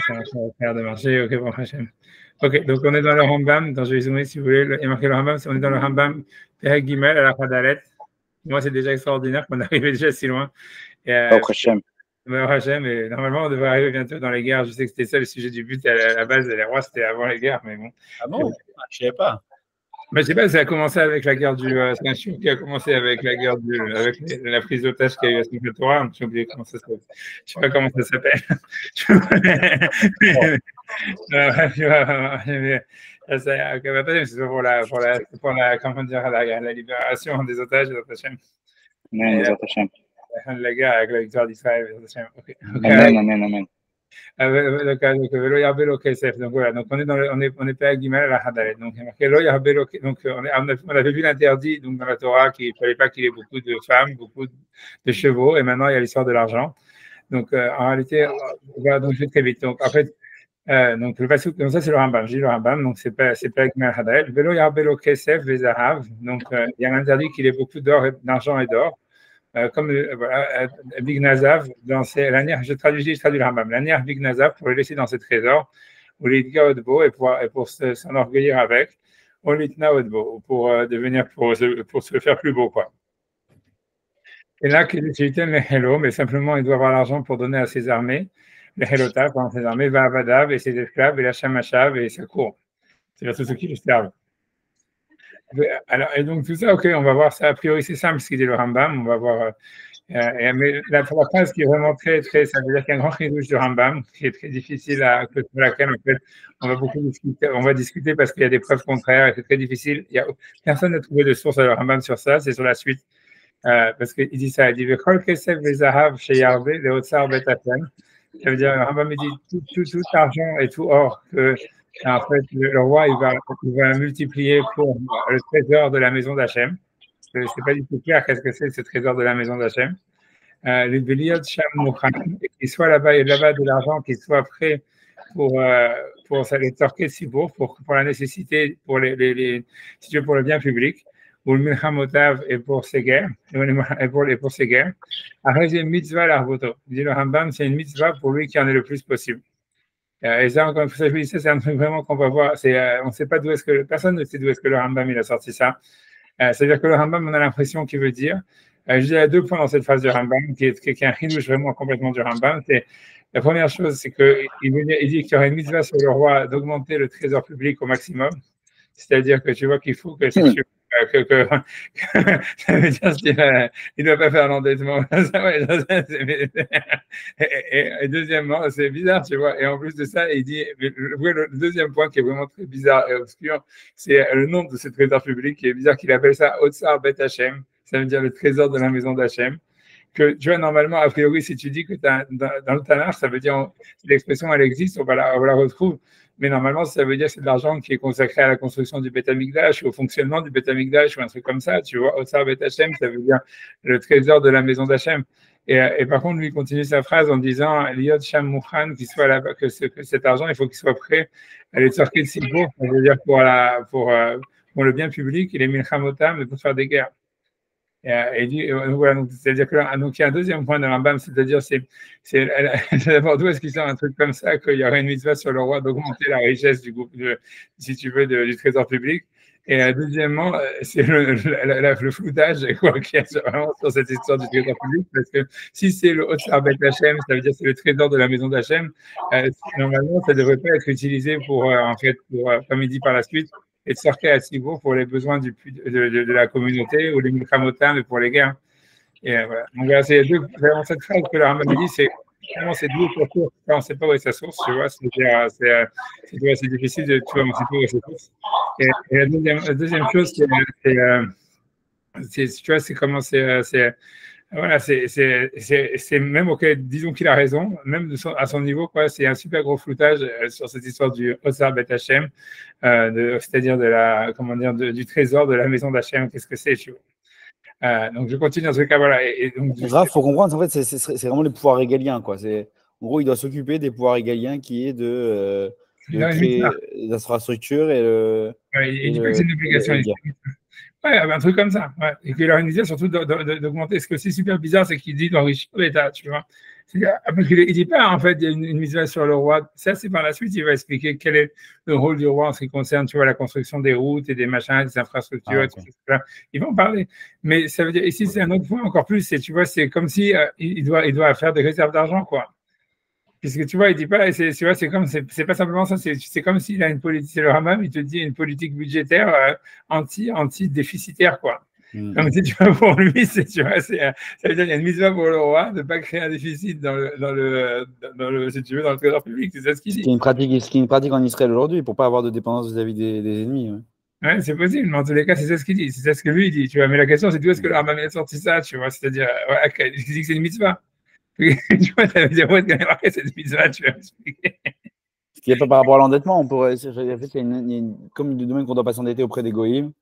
Ça va faire de marcher, ok, bon, Hachem. Ok, donc on est dans le Rambam, dans je vais zoomer si vous voulez, il y a marqué le Rambam, on est dans le Rambam, Perek Gimel, à la Khadalet. Moi, c'est déjà extraordinaire qu'on arrive déjà si loin. Et, Au prochain. Hachem, et normalement, on devrait arriver bientôt dans les guerres. Je sais que c'était ça le sujet du but à la base, les rois, c'était avant les guerres, mais bon. Ah bon? Je ne savais pas. Mais je sais pas, ça a commencé avec la guerre du. C'est un chiot qui a commencé avec la guerre du. Avec la prise d'otage qu'il y a eu à Simchat Torah. J'ai oublié comment ça s'appelle. Je sais pas comment ça s'appelle. C'est comment dire, la libération des otages, la guerre avec la victoire d'Israël. Okay. Amen, amen, amen. Donc voilà, donc on est pas à Guimel à la Hadalet. Donc il y a marqué Lo Yahbelo. Donc on avait vu l'interdit donc dans la Torah qu'il fallait pas qu'il y ait beaucoup de femmes, beaucoup de chevaux, et maintenant il y a l'histoire de l'argent. Donc en réalité, voilà, donc je vais très vite. Donc en fait, donc le pasuk, donc ça c'est le Rambam. Je dis le Rambam, donc c'est pas Guimel Hadalet. Velo Yahbelo Kesef Vezahav. Donc il y a l'interdit qu'il y ait beaucoup d'argent et d'or. Comme Big Nazav, je traduis le Rambam, l'anière Big Nazav pour le laisser dans ses trésors, ou l'Idga Odbo, et pour s'enorgueillir avec, ou l'Itna Odbo, pour devenir, pour se faire plus beau, quoi. Et là, le Hello, mais simplement, il doit avoir l'argent pour donner à ses armées, le Helotav, pendant ses armées, Va'avadav, et ses esclaves, et la Shamachav, et sa cour. C'est-à-dire tous ceux qui le servent. Alors, et donc tout ça, ok, on va voir ça. A priori, c'est simple ce qu'il dit le Rambam. On va voir. Mais la phrase qui est vraiment très, très, ça veut dire qu'il y a un grand chidouche du Rambam qui est très difficile pour laquelle en fait on va beaucoup discuter. On va discuter parce qu'il y a des preuves contraires et c'est très difficile. Personne n'a trouvé de source à le Rambam sur ça. C'est sur la suite parce qu'il dit ça. Il dit Vechol kesef vezahav sheyarve leotzar betafen. Ça veut dire le Rambam dit tout argent et tout or que en fait, le roi, il va multiplier pour le trésor de la maison d'Hachem. Ce n'est pas du tout clair qu'est-ce que c'est ce trésor de la maison d'Hachem. Les Béliot Sham Mouchan, qu'il soit là-bas et là-bas de l'argent, qu'il soit prêt pour les torquer si beau, pour la nécessité, pour si tu veux, pour le bien public, ou le Milchamotav et pour ses guerres, et pour ses guerres. Après, c'est une mitzvah l'arboto. Dit le Rambam, c'est une mitzvah pour lui qui en est le plus possible. Et ça, encore une fois, c'est un truc vraiment qu'on va voir. On ne sait pas d'où est-ce que personne ne sait d'où est-ce que le Rambam il a sorti ça. C'est-à-dire que le Rambam, on a l'impression qu'il veut dire. Je dis à 2 points dans cette phrase du Rambam, qui est un chidouche vraiment complètement du Rambam. La première chose, c'est qu'il dit qu'il y aurait une mitzvah sur le roi d'augmenter le trésor public au maximum. C'est-à-dire que tu vois qu'il faut que si tu ça veut dire qu'il ne doit pas faire l'endettement. Et deuxièmement, c'est bizarre, tu vois. Et en plus de ça, il dit, le deuxième point qui est vraiment très bizarre et obscur, c'est le nom de ce trésor public qui est bizarre, qu'il appelle ça Otsar Bet Hashem. Ça veut dire le trésor de la maison d'Hachem. Que tu vois, normalement, a priori, si tu dis que dans le Tanakh, ça veut dire, l'expression, elle existe, on la retrouve. Mais normalement, ça veut dire que c'est de l'argent qui est consacré à la construction du Beth Amikdash, au fonctionnement du Beth Amikdash, ou un truc comme ça. Tu vois, Otsar Bet Hashem, ça veut dire le trésor de la maison d'Hachem. Et par contre, lui, il continue sa phrase en disant Liot Sham Mouchan, qu'il soit là, que cet argent, il faut qu'il soit prêt à les sortir de Sibour, ça veut dire pour le bien public, il est Milchamotam, pour faire des guerres. Voilà, c'est-à-dire qu'il y a un deuxième point de Rambam, c'est-à-dire d'abord d'où est-ce qu'il sort un truc comme ça, qu'il y aurait une mitzvah sur le roi d'augmenter la richesse du groupe, si tu veux, du trésor public. Et deuxièmement, c'est le floutage qu'il y a vraiment sur cette histoire du trésor public, parce que si c'est le Otsar Bet Hashem, ça veut dire que c'est le trésor de la maison d'Hachem, normalement, ça ne devrait pas être utilisé comme il dit par la suite, et de sortir à Sibour pour les besoins de la communauté ou les milchamotam et pour les guerres. Et voilà. Donc voilà, c'est vraiment cette phrase que le Rambam dit, c'est vraiment c'est d'où pour source. On ne sait pas où est sa source, tu vois. C'est difficile de tu vois, on ne sait pas où est sa source. Et la deuxième chose, tu vois, c'est comment voilà, c'est même ok, disons qu'il a raison, même à son niveau, quoi, c'est un super gros floutage sur cette histoire du Otsar Bet Hashem, c'est-à-dire du trésor de la maison d'Hachem. Qu'est-ce que c'est, tu vois. Donc je continue dans ce cas, voilà. Grave, faut comprendre, en fait, c'est vraiment les pouvoirs régaliens, quoi. En gros, il doit s'occuper des pouvoirs régaliens qui est de créer l'infrastructure et le. Il dit pas que c'est une obligation. Ouais, un truc comme ça. Ouais. Et qu'il leur disait surtout d'augmenter. Ce que c'est super bizarre, c'est qu'il dit d'enrichir l'État, tu vois. Parce qu'il ne dit pas, en fait, il y a une mitzvah sur le roi. Ça, c'est par la suite, il va expliquer quel est le rôle du roi en ce qui concerne, tu vois, la construction des routes et des machins, des infrastructures, okay. etc. Ils vont parler. Mais ça veut dire, ici, c'est un autre point encore plus, tu vois, c'est comme si il doit faire des réserves d'argent, quoi. Puisque tu vois, il dit pas, tu vois, c'est pas simplement ça, c'est comme s'il a une politique, c'est le Rambam, il te dit une politique budgétaire anti-déficitaire, quoi. Comme si tu vois, pour lui, tu vois, ça veut dire qu'il y a une mise pour le roi de ne pas créer un déficit si tu veux, dans le trésor public, c'est ça ce qu'il dit. Ce qui est une pratique en Israël aujourd'hui, pour ne pas avoir de dépendance vis-à-vis des ennemis. Ouais, c'est possible, mais en tous les cas, c'est ça ce qu'il dit, c'est ça ce que lui dit, tu vois. Mais la question, c'est d'où est-ce que le Rambam a sorti ça, tu vois, c'est-à-dire, il dit que c'est une mitzvah. Tu vois, ça veut dire, où est-ce qu'elle a marqué cette mitzvah, tu vas expliquer. Ce qui n'est pas par rapport à l'endettement, on pourrait. En fait, comme du domaine qu'on ne doit pas s'endetter auprès des goïms,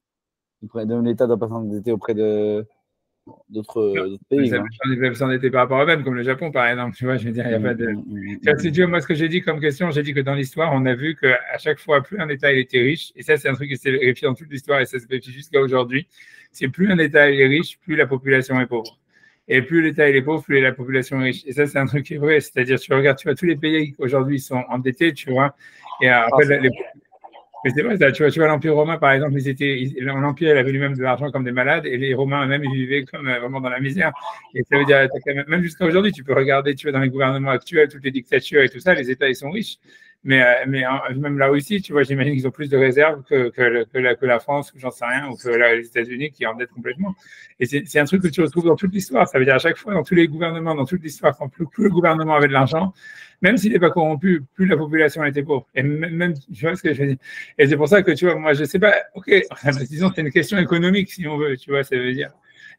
l'État ne doit pas s'endetter auprès d'autres pays. Ils peuvent s'endetter par rapport à eux-mêmes, comme le Japon, par exemple. Tu vois, je veux dire, il n'y a pas de. Si tu vois, moi, ce que j'ai dit comme question, j'ai dit que dans l'histoire, on a vu qu'à chaque fois, plus un État il était riche, et ça, c'est un truc qui s'est vérifié dans toute l'histoire, et ça se vérifie jusqu'à aujourd'hui, c'est plus un État il est riche, plus la population est pauvre. Et plus l'État est pauvre, plus la population est riche. Et ça, c'est un truc qui est vrai. C'est-à-dire, tu regardes, tu vois, tous les pays aujourd'hui sont endettés, tu vois. Et après, mais c'est vrai, ça, tu vois, l'Empire romain, par exemple, l'Empire, il avait lui-même de l'argent comme des malades, et les Romains eux-mêmes, ils vivaient comme vraiment dans la misère. Et ça veut dire, même jusqu'à aujourd'hui, tu peux regarder, tu vois, dans les gouvernements actuels, toutes les dictatures et tout ça, les États, ils sont riches. Mais même là aussi, tu vois, j'imagine qu'ils ont plus de réserves que la France, ou j'en sais rien, ou que les États-Unis qui endettent complètement. Et c'est un truc que tu retrouves dans toute l'histoire. Ça veut dire à chaque fois, dans tous les gouvernements, dans toute l'histoire, quand plus le gouvernement avait de l'argent, même s'il n'est pas corrompu, plus la population était pauvre. Et même, tu vois ce que je veux dire. Et c'est pour ça que, tu vois, moi, je ne sais pas, ok, disons, c'est une question économique, si on veut, tu vois, ça veut dire.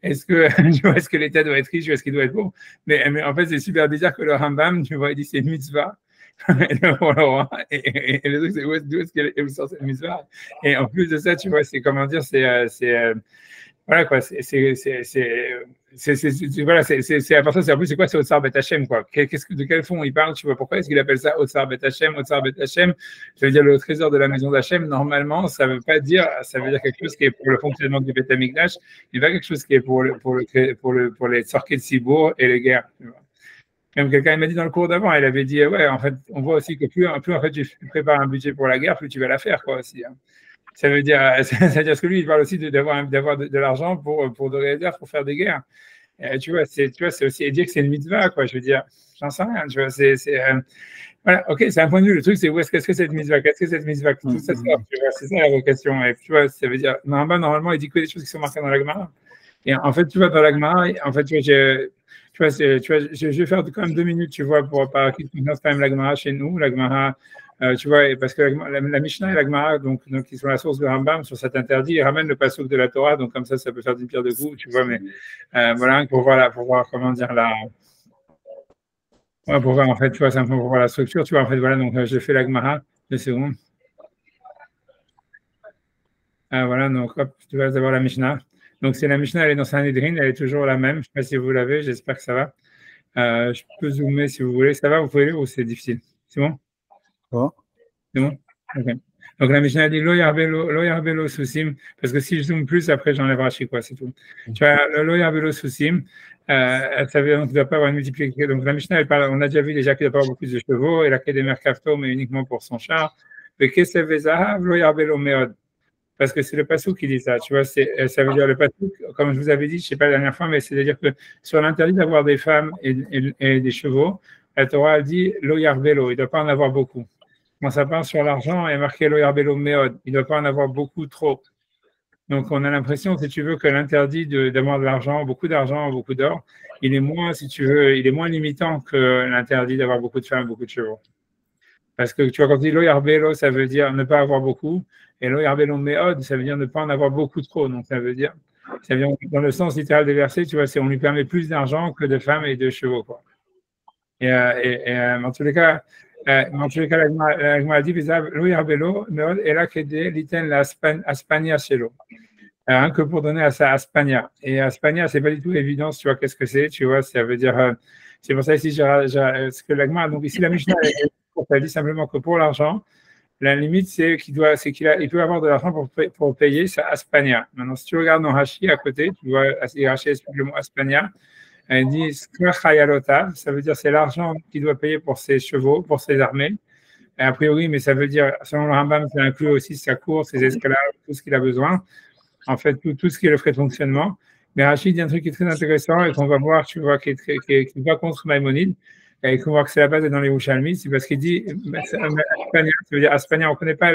Est-ce que l'État doit être riche ou est-ce qu'il doit être pauvre? Mais en fait, c'est super bizarre que le Rambam, tu vois, il dit c'est une mitzvah. Et le truc, c'est d'où est-ce qu'elle sort cette mitzvah? Et en plus de ça, tu vois, c'est comment dire, voilà quoi, voilà, c'est à part ça, c'est en plus, c'est quoi, c'est Otsar Bet Hashem, quoi. De quel fond il parle, tu vois, pourquoi est-ce qu'il appelle ça Otsar Bet Hashem? Otsar Bet Hashem, ça veut dire le trésor de la maison d'Hachem. Normalement, ça veut dire quelque chose qui est pour le fonctionnement du Beth Amikdash, mais pas quelque chose qui est pour les sorties de Cibourg et les guerres, tu vois. Même quelqu'un m'a dit dans le cours d'avant, il avait dit, ouais, en fait, on voit aussi que plus en fait, tu prépares un budget pour la guerre, plus tu vas la faire, quoi, aussi. Hein. Ça veut dire que lui, il parle aussi d'avoir de l'argent pour de réserve pour faire des guerres. Et tu vois, c'est aussi dire que c'est une mitzvah, quoi. Je veux dire, j'en sais rien. Tu vois, voilà, ok, c'est un point de vue. Le truc, c'est qu'est-ce que cette mitzvah? Qu'est-ce que cette mitzvah? Tout ça, c'est ça la vraie question. Et tu vois, ça veut dire, normalement, il dit que des choses qui sont marquées dans la Gemara. Et en fait, tu vois, dans la Gemara, en fait, tu vois, je vais faire quand même 2 minutes, tu vois, pour parler quand même la Gemara chez nous, la Gemara. Tu vois, parce que la Mishnah et la Gemara, donc, qui sont la source de Rambam sur cet interdit, ils ramènent le passouk de la Torah, donc comme ça peut faire d'une pierre deux coups, tu vois, mais voilà, pour voir comment dire pour voir, en fait, tu vois, simplement pour voir la structure, tu vois, en fait, voilà, donc je fais la Gemara, 2 secondes. Voilà, donc hop, tu vas avoir la Mishnah. Donc c'est la Mishnah, elle est dans Sanhedrin, elle est toujours la même, je ne sais pas si vous l'avez, j'espère que ça va. Je peux zoomer si vous voulez, ça va, vous pouvez lire ou c'est difficile? C'est bon? C'est bon? Okay. Donc la Mishnah dit lo yarbelo susim, parce que si je zoome plus, après j'enlève Rashi, quoi, c'est tout. Tu vois, lo yarbelo susim, ça veut dire qu'il ne doit pas avoir une multiplication. Donc la Mishnah, elle parle, on a déjà vu déjà qu'il ne doit pas avoir beaucoup de chevaux, et la quai des mers kafto, mais uniquement pour son char. Mais qu'est-ce que vezahav lo yarbelo meod? Parce que c'est le passouk qui dit ça, tu vois, ça veut dire le passouk, comme je vous avais dit, je ne sais pas la dernière fois, mais c'est-à-dire que sur l'interdit d'avoir des femmes et des chevaux, la Torah a dit lo yarbelo, il ne doit pas en avoir beaucoup. Quand ça part sur l'argent, il est marqué lo yarbelo meod, il ne doit pas en avoir beaucoup trop. Donc on a l'impression, si tu veux, que l'interdit d'avoir de l'argent, beaucoup d'or, il est moins, si tu veux, il est moins limitant que l'interdit d'avoir beaucoup de femmes, beaucoup de chevaux. Parce que tu vois, quand on dit lo yarbelo, ça veut dire ne pas avoir beaucoup. Et lo yarbelo meod, ça veut dire ne pas en avoir beaucoup trop. Donc ça veut dire dans le sens littéral des versets, tu vois, on lui permet plus d'argent que de femmes et de chevaux, quoi. Et en tous les cas, la Gemara dit lo yarbelo meod et là qu'aider l'iten la aspania shelo. Que pour donner à ça aspania. Et aspania, c'est pas du tout évident, tu vois, qu'est-ce que c'est, tu vois, ça veut dire, c'est pour ça ici, ce que la Gemara, donc ici la Mishnah, elle dit simplement que pour l'argent, la limite, c'est qu'il peut avoir de l'argent pour payer sa aspania. Maintenant, si tu regardes dans Rashi à côté, tu vois, Rashi explique le mot aspania. Elle dit Skar Chayalota, ça veut dire c'est l'argent qu'il doit payer pour ses chevaux, pour ses armées. Et a priori, mais ça veut dire, selon le Rambam, ça inclut aussi sa cour, ses esclaves, tout ce qu'il a besoin. En fait, tout ce qui est le frais de fonctionnement. Mais Rachid dit un truc qui est très intéressant et qu'on va voir, tu vois, qui va contre Maïmonide et qu'on voit que c'est la base dans les Yerushalmi, c'est parce qu'il dit Aspania, ça veut dire Aspania, on ne connaît pas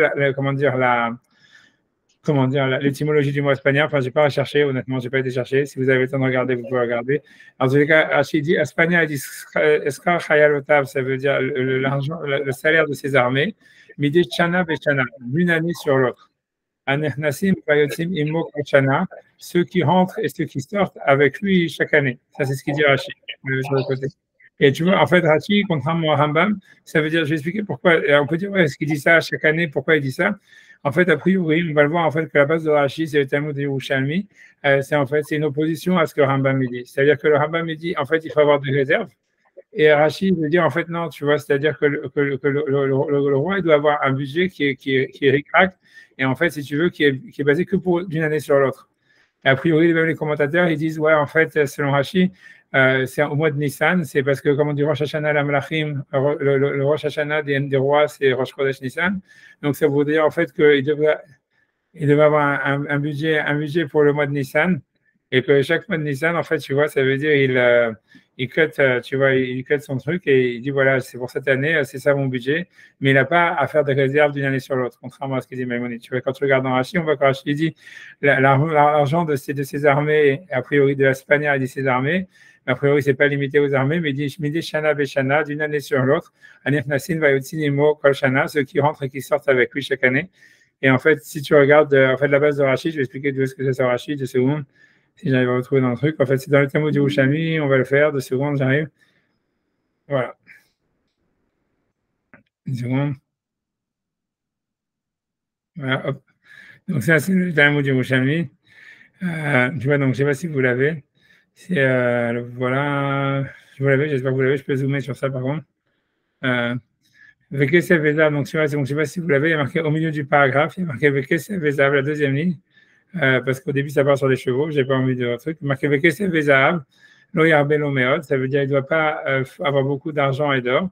l'étymologie du mot espagnol. Enfin, je n'ai pas recherché, honnêtement, je n'ai pas été chercher. Si vous avez le temps de regarder, vous pouvez regarder. En tout cas, Rachid dit Aspania, il dit Eskar Chayalotav, ça veut dire l'argent, le salaire de ses armées, Midi Chana Bechana, d'une année sur l'autre. Anechnasim Payotim Immo Chana, ceux qui rentrent et ceux qui sortent avec lui chaque année. Ça, c'est ce qu'il dit Rachid, sur le côté. Et tu vois, en fait, Rachid, contrairement à Rambam, ça veut dire, je vais expliquer pourquoi. On peut dire, ouais, est-ce qu'il dit ça chaque année? Pourquoi il dit ça? En fait, a priori, on va le voir en fait que la base de Rachid, c'est le Talmud de Yerushalmi. C'est une opposition à ce que Rambam dit. C'est-à-dire que le Rambam dit, en fait, il faut avoir des réserves. Et Rachid veut dire, en fait, non, tu vois, c'est-à-dire que le roi, il doit avoir un budget qui est ric-rac, et en fait, si tu veux, qui est basé que pour d'une année sur l'autre. Et a priori, même les commentateurs, ils disent, ouais, en fait, selon Rachid, c'est au mois de Nissan, c'est parce que, comme on dit Rosh Hashanah la Malachim, le Rosh Hashanah des rois, c'est Rosh Chodesh Nissan. Donc, ça veut dire en fait qu'il devait avoir un budget pour le mois de Nissan, et que chaque mois de Nissan, en fait, tu vois, ça veut dire il cut son truc et il dit voilà, c'est pour cette année, c'est ça mon budget, mais il n'a pas à faire des réserves d'une année sur l'autre, contrairement à ce qu'il dit Maïmonide. Tu vois, quand tu regardes dans Rachid, on voit que Rachid dit l'argent de ses armées, a priori de l'Espagne, il dit ses armées. A priori, ce n'est pas limité aux armées, mais il dit Shmidi Shana Beshana, d'une année sur l'autre. Anef Nassin va Nimo Kol Shana, ceux qui rentrent et qui sortent avec lui chaque année. Et en fait, si tu regardes en fait, la base de Rachid, je vais expliquer d'où est-ce que c'est ça Rachid, 2 secondes, si j'arrive à retrouver dans le truc. En fait, c'est dans le Talmud du Yerushalmi, on va le faire, 2 secondes, j'arrive. Voilà. 1 seconde. Voilà, hop. Donc, ça, c'est le Talmud du Yerushalmi. Tu vois, donc, je ne sais pas si vous l'avez. C'est, voilà, vous l'avez, j'espère que vous l'avez, je peux zoomer sur ça par contre. Vekesef Vezav, donc je ne sais pas si vous l'avez, il y a marqué au milieu du paragraphe, il y a marqué Vekesef Vezav, la deuxième ligne, parce qu'au début ça part sur les chevaux, je n'ai pas envie de votre truc. Il y a marqué Vekesef Vezav, Lo Yarbel Omeod, ça veut dire qu'il ne doit pas avoir beaucoup d'argent et d'or.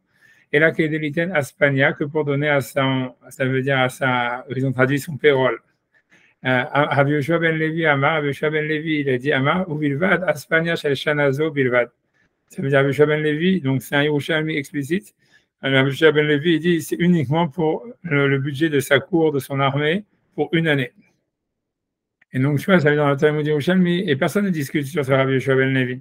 Et là, qu'il y a des liten Aspania, que pour donner à son, ça veut dire à sa, ils ont traduit son payroll. Rabbi Yoshua ben Levi Amar, Rabbi Yoshua ben Levi, il a dit Amar, ou Bilvad, Aspania shel Shanazo Bilvad. Ça veut dire Rabbi Yoshua ben Levi, donc c'est un Yerushalmi explicite. Rabbi Yoshua ben Levi, il dit c'est uniquement pour le budget de sa cour, de son armée, pour une année. Et donc, tu vois, ça veut dire dans le Talmud Yerushalmi, et personne ne discute sur ce Rabbi Yoshua ben Levi.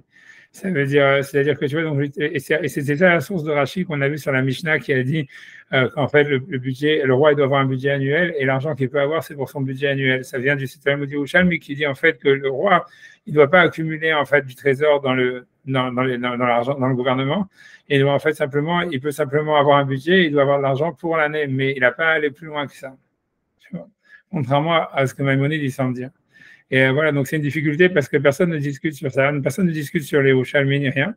Ça veut dire, c'est-à-dire que tu vois, donc, et c'était ça la source de Rachid qu'on a vu sur la Mishnah qui a dit qu'en fait, le budget, le roi il doit avoir un budget annuel et l'argent qu'il peut avoir, c'est pour son budget annuel. Ça vient du Talmud Yerushalmi qui dit en fait que le roi, il ne doit pas accumuler en fait du trésor dans l'argent, dans le gouvernement. Et il doit en fait simplement, il peut simplement avoir un budget, il doit avoir de l'argent pour l'année, mais il n'a pas à aller plus loin que ça. Tu vois, contrairement à ce que Maïmonide dit semble dire. Et voilà, donc c'est une difficulté parce que personne ne discute sur ça, personne ne discute sur les Yerushalmi ni rien.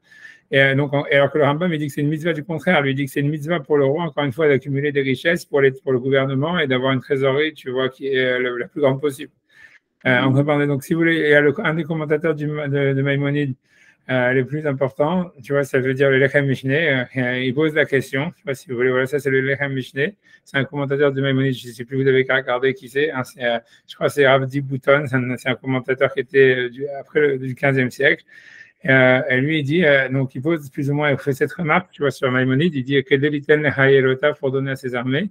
Et donc, alors que le Rambam, il dit que c'est une mitzvah du contraire, lui dit que c'est une mitzvah pour le roi, encore une fois, d'accumuler des richesses pour le gouvernement et d'avoir une trésorerie, tu vois, qui est la plus grande possible. On peut parler, donc si vous voulez, il y a un des commentateurs de Maïmonide, les plus importants, tu vois, ça veut dire le Lechem Mishneh, il pose la question, je ne sais pas si vous voulez, voilà, ça c'est le Lechem Mishneh, c'est un commentateur de Maïmonide, je ne sais plus, vous avez qu'à regarder qui c'est, hein, je crois que c'est Rav Bouton, c'est un commentateur qui était après du 15e siècle, et lui il dit, donc il pose plus ou moins, il fait cette remarque, tu vois, sur Maïmonide, il dit que Delitel Nehayelota pour donner à ses armées,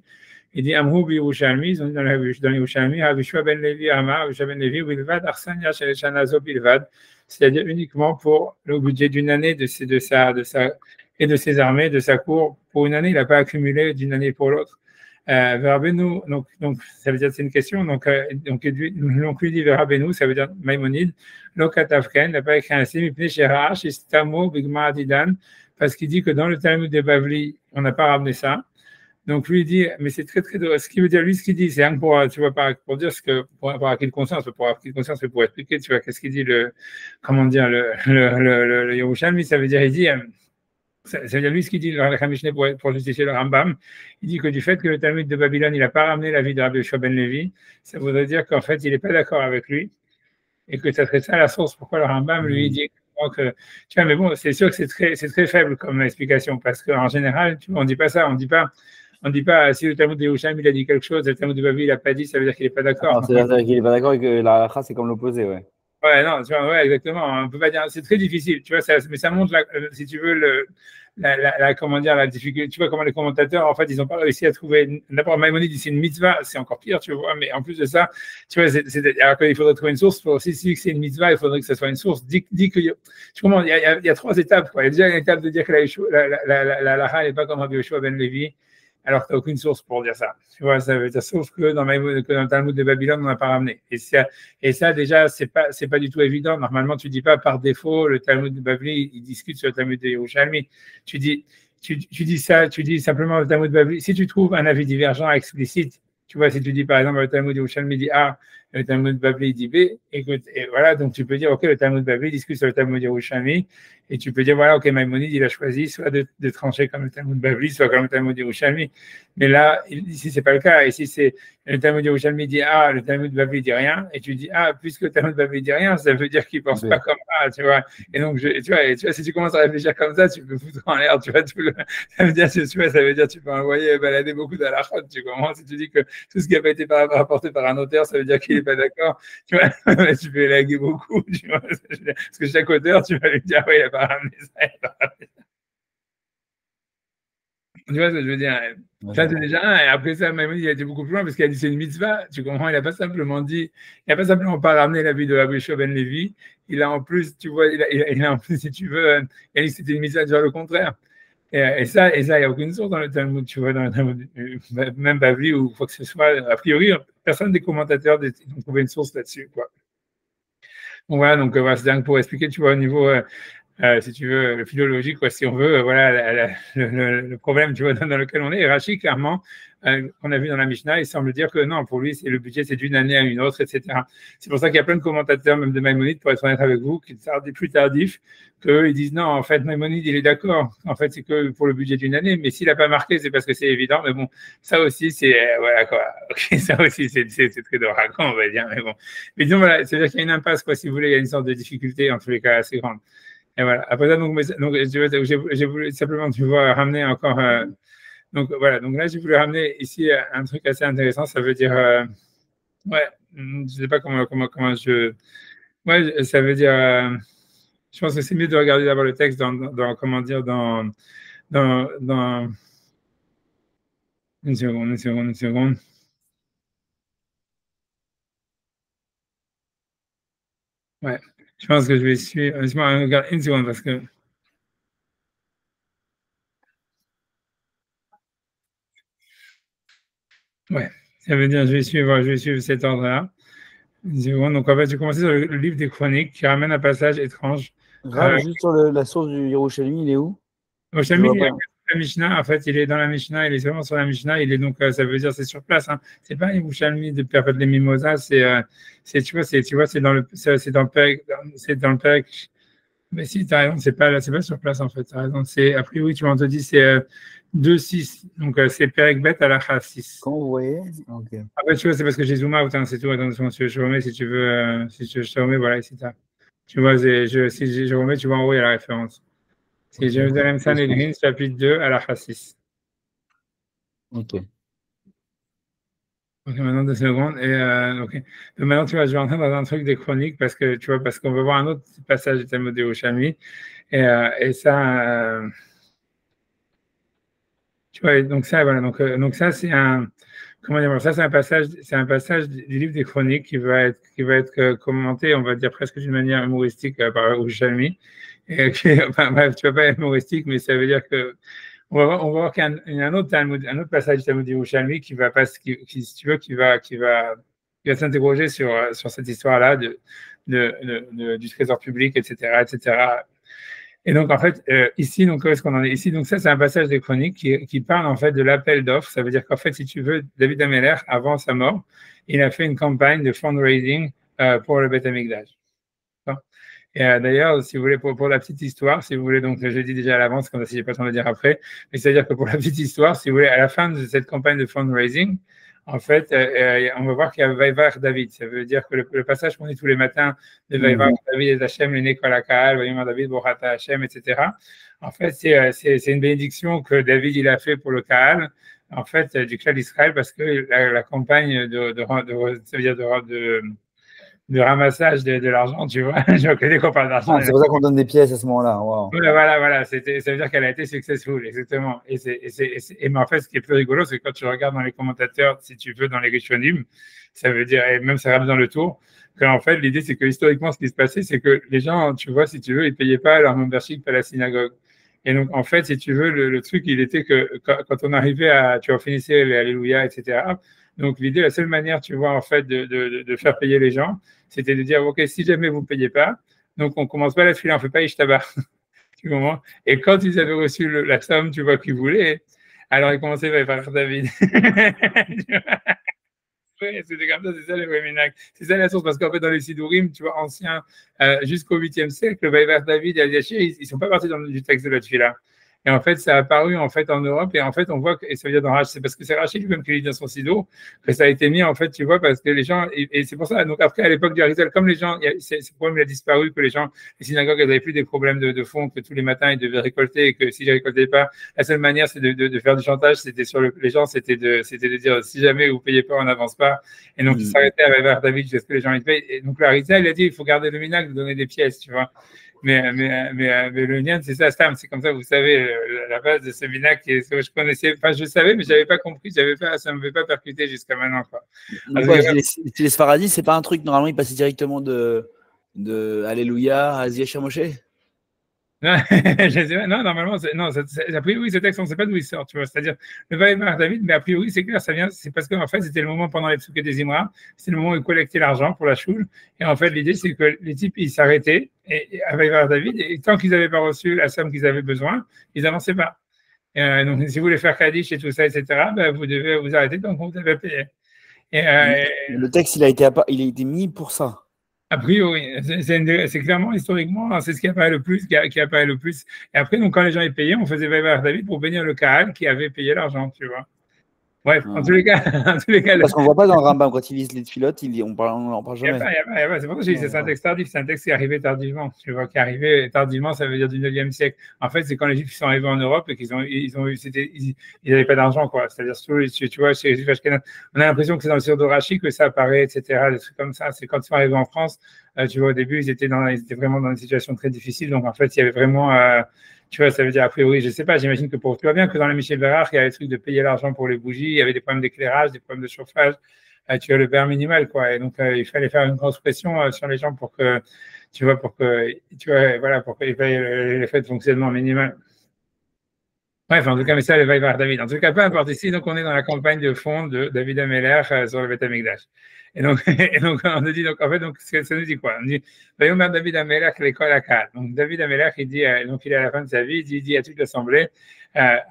il dit Amrou bi Yerushalmi, ils ont dit dans les Yerushalmi, Rabbi Yoshua ben Levi Amar, Rabbi Yoshua ben Levi, Bilvad, Arsania shel Shanazo Bilvad, c'est-à-dire uniquement pour le budget d'une année de ses armées, de sa cour. Pour une année, il n'a pas accumulé d'une année pour l'autre. Verabenu, donc ça veut dire c'est une question. Donc lui dit Verabenu, ça veut dire Maïmonide. Lokatavken n'a pas écrit ainsi, Mipnei Sherash, Istamo, Bigma Adidan, parce qu'il dit que dans le Talmud de Bavli, on n'a pas ramené ça. Donc lui il dit, mais c'est très très drôle. Ce qu'il veut dire, lui, ce qu'il dit, c'est un pour, tu vois, pour dire ce que, pour avoir acquis de conscience, pour expliquer, tu vois, qu'est-ce qu'il dit le Yerushalmi, ça veut dire, il dit, ça veut dire lui ce qu'il dit, le Mishneh pour justifier le Rambam, il dit que du fait que le Talmud de Babylone, il n'a pas ramené la vie de Rabbi Yoshua ben Levi, ça voudrait dire qu'en fait, il n'est pas d'accord avec lui, et que ça serait ça la source pourquoi le Rambam lui dit Donc, tu vois, mais bon, c'est sûr que c'est très faible comme explication parce qu'en général, tu vois, on dit pas ça, on dit pas si le Talmud de Yerushalmi il a dit quelque chose, le Talmud de Bavli il a pas dit, ça veut dire qu'il est pas d'accord. C'est-à-dire qu'il n'est pas d'accord et que la halakha, c'est comme l'opposé, ouais. Ouais, non, tu vois, ouais, exactement. On peut pas dire, c'est très difficile, tu vois, mais ça montre, si tu veux, comment dire, la difficulté. Tu vois comment les commentateurs, en fait, ils n'ont pas réussi à trouver. D'abord, Maïmonide dit c'est une mitzvah, c'est encore pire, tu vois, mais en plus de ça, tu vois, alors qu'il faudrait trouver une source pour aussi, si c'est une mitzvah, il faudrait que ce soit une source. Dis que, tu comprends, il y a trois étapes, quoi. Il y a déjà une étape de dire que la halakha n'est pas comme Rabbi Yoshua ben Levi, alors que tu n'as aucune source pour dire ça. Tu vois, ça veut dire sauf que dans le Talmud de Babylone, on n'a pas ramené. Et ça, déjà, c'est pas du tout évident. Normalement, tu dis pas par défaut, le Talmud de Babylone, il discute sur le Talmud de Yerushalmi. Tu dis simplement le Talmud de Babylone. Si tu trouves un avis divergent explicite, tu vois, si tu dis par exemple le Talmud de Yerushalmi dit A, le Talmud de Babylone dit B, écoute, et voilà, donc tu peux dire, ok, le Talmud de Babylone discute sur le Talmud de Yerushalmi, et tu peux dire, voilà, ok, Maïmonide, il a choisi soit de trancher comme le Talmud de Babylone, soit comme le Talmud de Yerushalmi. Mais là, ici, c'est pas le cas. Ici, c'est le Talmud de Yerushalmi dit A, le Talmud de Babylone dit rien, et tu dis, ah, puisque le Talmud de Babylone dit rien, ça veut dire qu'il pense pas comme A, tu vois. Et donc, tu vois, si tu commences à réfléchir comme ça, tu peux foutre en l'air, tu vois, ça veut dire, tu peux envoyer balader beaucoup d'halachot, tu comprends. Si tu dis que tout ce qui n'a pas été rapporté par un auteur, ça veut dire qu'il n'est pas d'accord, tu vois, tu peux élaguer beaucoup, tu vois, parce que chaque auteur, tu vas lui dire, oui, il n'a pas ramené ça, il n'a pas ramené ça. Tu vois ce que je veux dire? Ça, c'est déjà un. Et après ça, même il a été beaucoup plus loin parce qu'il a dit c'est une mitzvah. Tu comprends? Il n'a pas simplement pas ramené la vie de Rabbi Yoshua ben Levi. Il a en plus, tu vois, il a en plus, si tu veux, il a dit que c'était une mitzvah de dire le contraire. Et ça, il n'y a aucune source dans le Talmud, tu vois, dans le Talmud, même Bavli ou quoi que ce soit. A priori, personne des commentateurs n'ont trouvé une source là-dessus, quoi. Donc voilà, voilà, c'est dingue pour expliquer, tu vois, au niveau, si tu veux, le philologique, quoi, si on veut, voilà, le problème, tu vois, dans lequel on est. Et Rashi, clairement, qu'on a vu dans la Mishnah, il semble dire que non, pour lui, le budget, c'est d'une année à une autre, etc. C'est pour ça qu'il y a plein de commentateurs, même de Maïmonide, pour être honnête avec vous, qui sont plus tardifs, qu'eux, ils disent non, en fait, Maïmonide, il est d'accord. En fait, c'est que pour le budget d'une année, mais s'il n'a pas marqué, c'est parce que c'est évident. Mais bon, ça aussi, c'est, voilà, quoi. Ok, ça aussi, c'est très d'oragan, on va dire. Mais bon. Mais disons, voilà, c'est-à-dire qu'il y a une impasse, quoi, si vous voulez, il y a une sorte de difficulté, en tous les cas, assez grande. Et voilà. Après ça, donc j'ai voulu simplement, tu vois, ramener encore. Donc voilà. Donc là, j'ai voulu ramener ici un truc assez intéressant. Ça veut dire, ouais, je sais pas comment je. Ouais, ça veut dire. Je pense que c'est mieux de regarder d'abord le texte comment dire, dans. Une seconde. Ouais. Je pense que je vais suivre. Regarde une seconde parce que. Ouais. Ça veut dire je vais suivre cet ordre-là. Donc, en fait, j'ai commencé sur le livre des Chroniques qui ramène un passage étrange. Juste sur la source du Yerushalmi, il est où? Yerushalmi, il est la Mishnah. En fait, il est dans la Mishnah. Il est seulement sur la Mishnah. Il est donc, ça veut dire c'est sur place. Hein. C'est pas Yerushalmi de Perpète les Mimosas. Tu vois, c'est dans le Pérec. Mais si, tu as raison, c'est pas sur place en fait. Tu as raison. A priori, tu m'en te dis, c'est 2-6. Donc, c'est Pérec Bet à la 6. Comment vous voyez? Okay. Après, tu vois, c'est parce que j'ai zoom out. Hein, c'est tout. Attention, je remets si tu veux. Si je te remets, voilà, ici. Tu vois, si je remets, tu vois en haut, il y a la référence. C'est Jérusalem Sanhedrin, chapitre 2, à la 6. Ok. Ok, maintenant 2 secondes. Donc maintenant, tu vois, je vais rentrer dans un truc des chroniques parce qu'on va voir un autre passage du Talmud de Yerushalmi. Et ça, tu vois, donc ça, voilà. Donc ça, c'est un. Comment dire, ça, c'est un passage du livre des chroniques qui va être commenté, on va dire presque d'une manière humoristique par Yerushalmi. Enfin, bref, tu vas pas être humoristique, mais ça veut dire que on va voir qu'il y a un autre passage du Talmud Yerushalmi qui va s'interroger sur cette histoire-là du trésor public, etc., etc. Et donc, en fait, ici, donc, où est-ce qu'on en est ici? Donc, ça, c'est un passage des chroniques qui parle, en fait, de l'appel d'offres. Ça veut dire qu'en fait, si tu veux, David Ameller, avant sa mort, il a fait une campagne de fundraising pour le Beth Amikdash. Et d'ailleurs, si vous voulez, pour la petite histoire, si vous voulez, donc, je le dis déjà à l'avance, comme ça, si j'ai pas le temps de le dire après, mais c'est-à-dire que pour la petite histoire, si vous voulez, à la fin de cette campagne de fundraising, en fait, on va voir qu'il y a Vaïvar David. Ça veut dire que le passage qu'on dit tous les matins de Vaïvar David et Hachem, l'Ené Kolakal, Vaïvar David, Borata Hachem, etc. En fait, c'est une bénédiction que David il a fait pour le Kaal, en fait, du clan d'Israël, parce que la campagne ça veut dire de ramassage de l'argent, tu vois. Je connais qu'on parle d'argent. C'est pour ça qu'on donne des pièces à ce moment-là. Wow. Voilà. Ça veut dire qu'elle a été successful, exactement. Mais en fait, ce qui est plus rigolo, c'est quand tu regardes dans les commentateurs, si tu veux, dans les Rishonim, ça veut dire, et même ça ramène dans le tour, qu'en fait, l'idée, c'est que historiquement, ce qui se passait, c'est que les gens, tu vois, si tu veux, ils ne payaient pas leur membership à la synagogue. Et donc, en fait, si tu veux, le truc, il était que quand on arrivait tu vois, finissait les Alléluia, etc. Donc, l'idée, la seule manière, tu vois, en fait, de faire payer les gens, c'était de dire, OK, si jamais vous ne payez pas, donc on ne commence pas la file, on ne fait pas Ishtabar. Tu comprends? Et quand ils avaient reçu la somme, tu vois, qu'ils voulaient, alors ils commençaient par faire David. Oui, c'était comme ça, c'est ça les Wéminac. C'est ça la source, parce qu'en fait, dans les Sidourim, tu vois, anciens, jusqu'au 8e siècle, le Vaïvar David et Eliashé, ils ne sont pas partis du texte de la Tfila. Et en fait, ça a apparu en fait en Europe. Et en fait, on voit que, et ça veut dire dans Rachid, c'est parce que c'est Rachid lui-même qui lit dans son sido que ça a été mis en fait, tu vois, parce que les gens, et c'est pour ça. Donc après, à l'époque du Harizal, comme les gens, ce problème il a disparu, que les gens, les synagogues, elles n'avaient plus des problèmes de fond, que tous les matins ils devaient récolter, et que si je récoltais pas, la seule manière c'est de faire du chantage, c'était sur les gens, c'était de dire si jamais vous payez pas, on n'avance pas. Et donc ils s'arrêtaient avec David jusqu'à ce que les gens ils payent. Et donc le Harizal, il a dit il faut garder le minac, de donner des pièces, tu vois. Mais le lien, c'est ça, Stam. C'est comme ça, vous savez, la base de ce vinac, je connaissais, enfin, je savais, mais je n'avais pas compris, ça ne m'avait pas percuté jusqu'à maintenant, quoi. Les Sfaradis, c'est pas un truc, normalement, ils passaient directement de Alléluia à Ziyech Moshe? Non, je sais pas, non, normalement, a priori, ce texte, on ne sait pas d'où il sort, tu vois. C'est-à-dire, le Vaïvar David, mais a priori, c'est clair, ça vient, c'est parce qu'en fait, c'était le moment pendant les Psuké des Imra, c'est le moment où ils collectaient l'argent pour la choule. Et en fait, l'idée, c'est que les types, ils s'arrêtaient à Vaïvar David, et tant qu'ils n'avaient pas reçu la somme qu'ils avaient besoin, ils n'avançaient pas. Donc, si vous voulez faire Kaddish et tout ça, etc., ben, vous devez vous arrêter tant qu'on vous avez payé. Le texte, il a été mis pour ça. A priori, c'est clairement, historiquement, c'est ce qui apparaît le plus, qui apparaît le plus. Et après, donc, quand les gens étaient payés, on faisait Vaïvar David pour bénir le Kaal qui avait payé l'argent, tu vois. Bref, en tous les cas. Parce qu'on ne voit pas dans le Rambam, quand il lise les pilotes, on n'en parle jamais. C'est pour ça que je dis c'est un texte tardif, c'est un texte qui est arrivé tardivement. Tu vois, qui est arrivé tardivement, ça veut dire du 9e siècle. En fait, c'est quand les Juifs sont arrivés en Europe et qu'ils n'avaient pas d'argent, quoi. C'est-à-dire, tu vois, chez les Juifs Ashkenaz, on a l'impression que c'est dans le Sir d'Orachi que ça apparaît, etc., des trucs comme ça. C'est quand ils sont arrivés en France, tu vois, au début, ils étaient vraiment dans une situation très difficile. Donc, en fait, il y avait vraiment. Tu vois, ça veut dire, a priori, je ne sais pas, j'imagine que tu vois bien que dans la Michel Bérard, il y a les trucs de payer l'argent pour les bougies, il y avait des problèmes d'éclairage, des problèmes de chauffage, tu as le beurre minimal, quoi. Et donc, il fallait faire une grosse pression sur les gens pour que ils payent les frais de fonctionnement minimal. Bref, en tout cas, mais ça, le Vaïvar David. En tout cas, peu importe ici, donc on est dans la campagne de fond de David Ameller sur le Beth Amikdash. Et donc, on nous dit, donc, en fait, donc, ça nous dit quoi? On dit, Vayomer David Ameller, l'école à 4. Donc, David Ameller, il dit, donc, il est à la fin de sa vie, il dit à toute l'assemblée,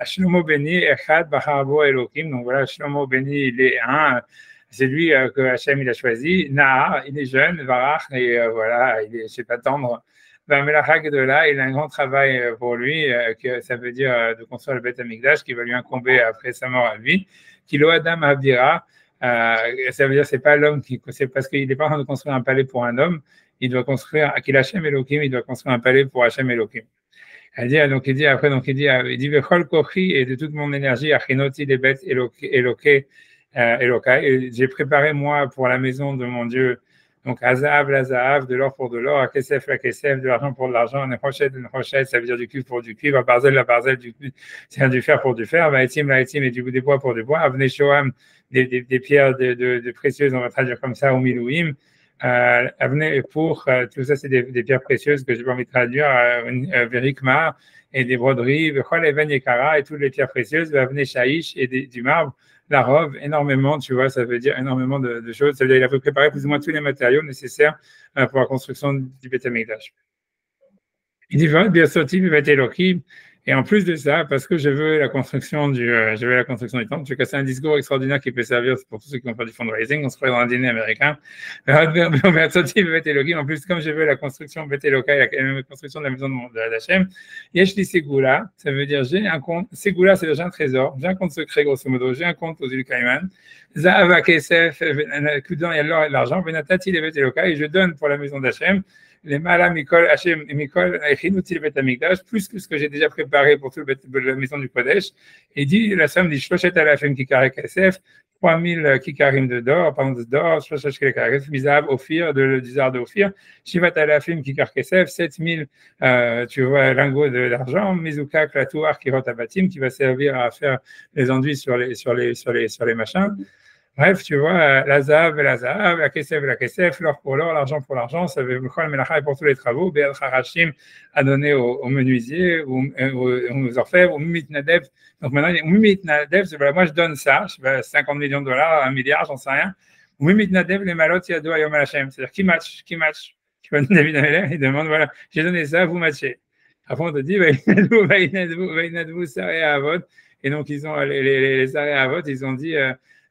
Shlomo Beni, Echad, Bacharbo, Elohim. Donc, voilà, Shlomo Beni, il est un, c'est lui que Hachem, il a choisi. Nahar, il est jeune, Varach, et voilà, il est, je sais pas, tendre. De là, il a un grand travail pour lui, que ça veut dire de construire le Beth Amikdash qui va lui incomber après sa mort à lui. Kilo Adam Abdira, ça veut dire c'est pas l'homme c'est parce qu'il n'est pas en train de construire un palais pour un homme, il doit construire Akil Hashem Elohim, il doit construire un palais pour Hashem Elohim. Il dit Vechol Kochi et de toute mon énergie, Achinoti les bêtes Elokai, j'ai préparé moi pour la maison de mon Dieu. Donc, Azahav, la Zahav, de l'or pour de l'or, Akesef, la Kesef, de l'argent pour de l'argent, Nechochet, ça veut dire du cuivre pour du cuivre, Barzel, la Barzel, c'est du fer pour du fer, Vaetim, la Etim, et des bois pour du bois, Avne Shoam, des pierres de précieuses, on va traduire comme ça, au Milouim, Avne, pour, tout ça, c'est des pierres précieuses que j'ai pas envie de traduire, Verikma, et des broderies, Vechol, Even, Yekara, et toutes les pierres précieuses, Avne Shaïch, et du marbre, la robe, énormément, tu vois, ça veut dire énormément de choses. Ça veut dire qu'il a préparé plus ou moins tous les matériaux nécessaires pour la construction du Beth Amikdash. Il dit, bien sorti, Beth Elohim, Et en plus de ça, parce que je veux la construction du temple, je vais casser un discours extraordinaire qui peut servir pour tous ceux qui vont faire du fundraising. On se ferait dans un dîner américain. En plus, comme je veux la construction Beth Eloka et la construction de la maison d'Hachem, Yesh li Segula, ça veut dire j'ai un compte. Segula, c'est déjà un trésor. J'ai un compte secret, grosso modo. J'ai un compte aux îles Caïman. Zahava Kesef, dedans il y a l'or et l'argent. Benatati le Beth Eloka, et je donne pour la maison d'Hachem les Mala Mikol Hachem et Mikol Echinuti le Bet Hamikdash, plus que ce que j'ai déjà préparé pour toute la maison du Kodesh. Et dit la somme dit Shloshet Alafim Kikare Kesef, 3000 Kikarim d'or, Shloshet Kikarim, Mizav Ophir, du Zar d'Ophir, Shivat Alafim Kikar Kesef, 7000 tu vois, lingots d'argent, Mizuka Klatoar Kirot Abatim, qui va servir à faire les enduits sur les machins. Bref, tu vois, la zahav, la kesef, l'or pour l'or, l'argent pour l'argent, ça veut dire le pour tous les travaux, Be'al Harashim à donner aux menuisiers, aux orfèvres, aux mitnadev. Donc maintenant, aux mitnadev, voilà, moi je donne ça, je sais pas, 50 millions de dollars, 1 milliard, j'en sais rien. Aux mitnadev, les malot, yado ayom Hashem. C'est-à-dire qui match. Tu vois, David Ameller, il demande, voilà, j'ai donné ça, vous matchez. Après, on te dit, vaïnadvou, saré à avot. Et donc, ils ont, les saré à avot, ils ont dit,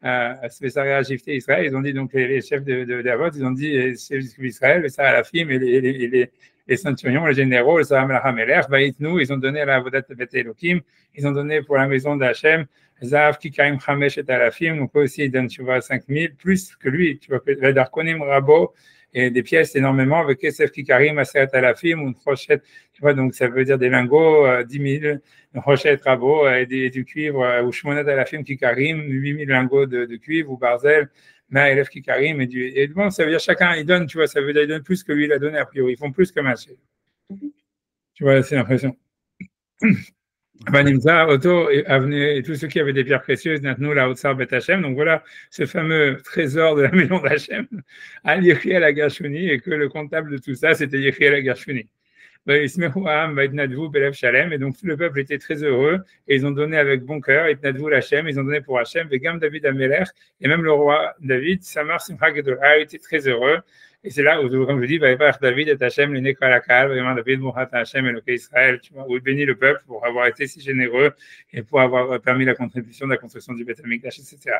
les Saré à Gifté Israël, ils ont dit, donc les chefs d'Avot, ils ont dit, les chefs d'Israël, les Saré à la Fim, et les centurions, les généraux, les Saré à Melech, nous, ils ont donné à la Avodat Beth Elokim, ils ont donné pour la maison d'Hachem, Zav, Kikarim, Chamesh et Alafim, donc aussi, ils donnent, tu vois, 5000, plus que lui, tu vois, le Darkonim, Rabo, et des pièces énormément, avec Kesef Kikarim, Aseret Alafim, ou une Rochette, tu vois, donc ça veut dire des lingots, 10 000, une Rochette Rabo, et du cuivre, ou Shmonat Alafim Kikarim, 8 000 lingots de cuivre, ou Barzel, Maëlef Kikarim, et bon, ça veut dire chacun, il donne, tu vois, ça veut dire, il donne plus que lui, il a donné a priori, ils font plus que marcher. Tu vois, c'est l'impression. Banimza, Otto, Avenue, et tous ceux qui avaient des pierres précieuses, Natnou, la Haute-Sar, Bet Hachem. Donc voilà, ce fameux trésor de la maison d'Hachem, à Yechiel Agarshuni, et que le comptable de tout ça, c'était Yechiel Agarshuni. Et donc tout le peuple était très heureux, et ils ont donné avec bon cœur, et ils ont donné pour Hachem, et Gam David Ameler, et même le roi David, Samar Simcha Gedolah, était très heureux. Et c'est là où, comme je dis, David et Hachem, le Nekhalakal, vraiment David Mouhat Hachem et le Israël, tu vois, où il bénit le peuple pour avoir été si généreux et pour avoir permis la contribution de la construction du Beth Amikdash, etc.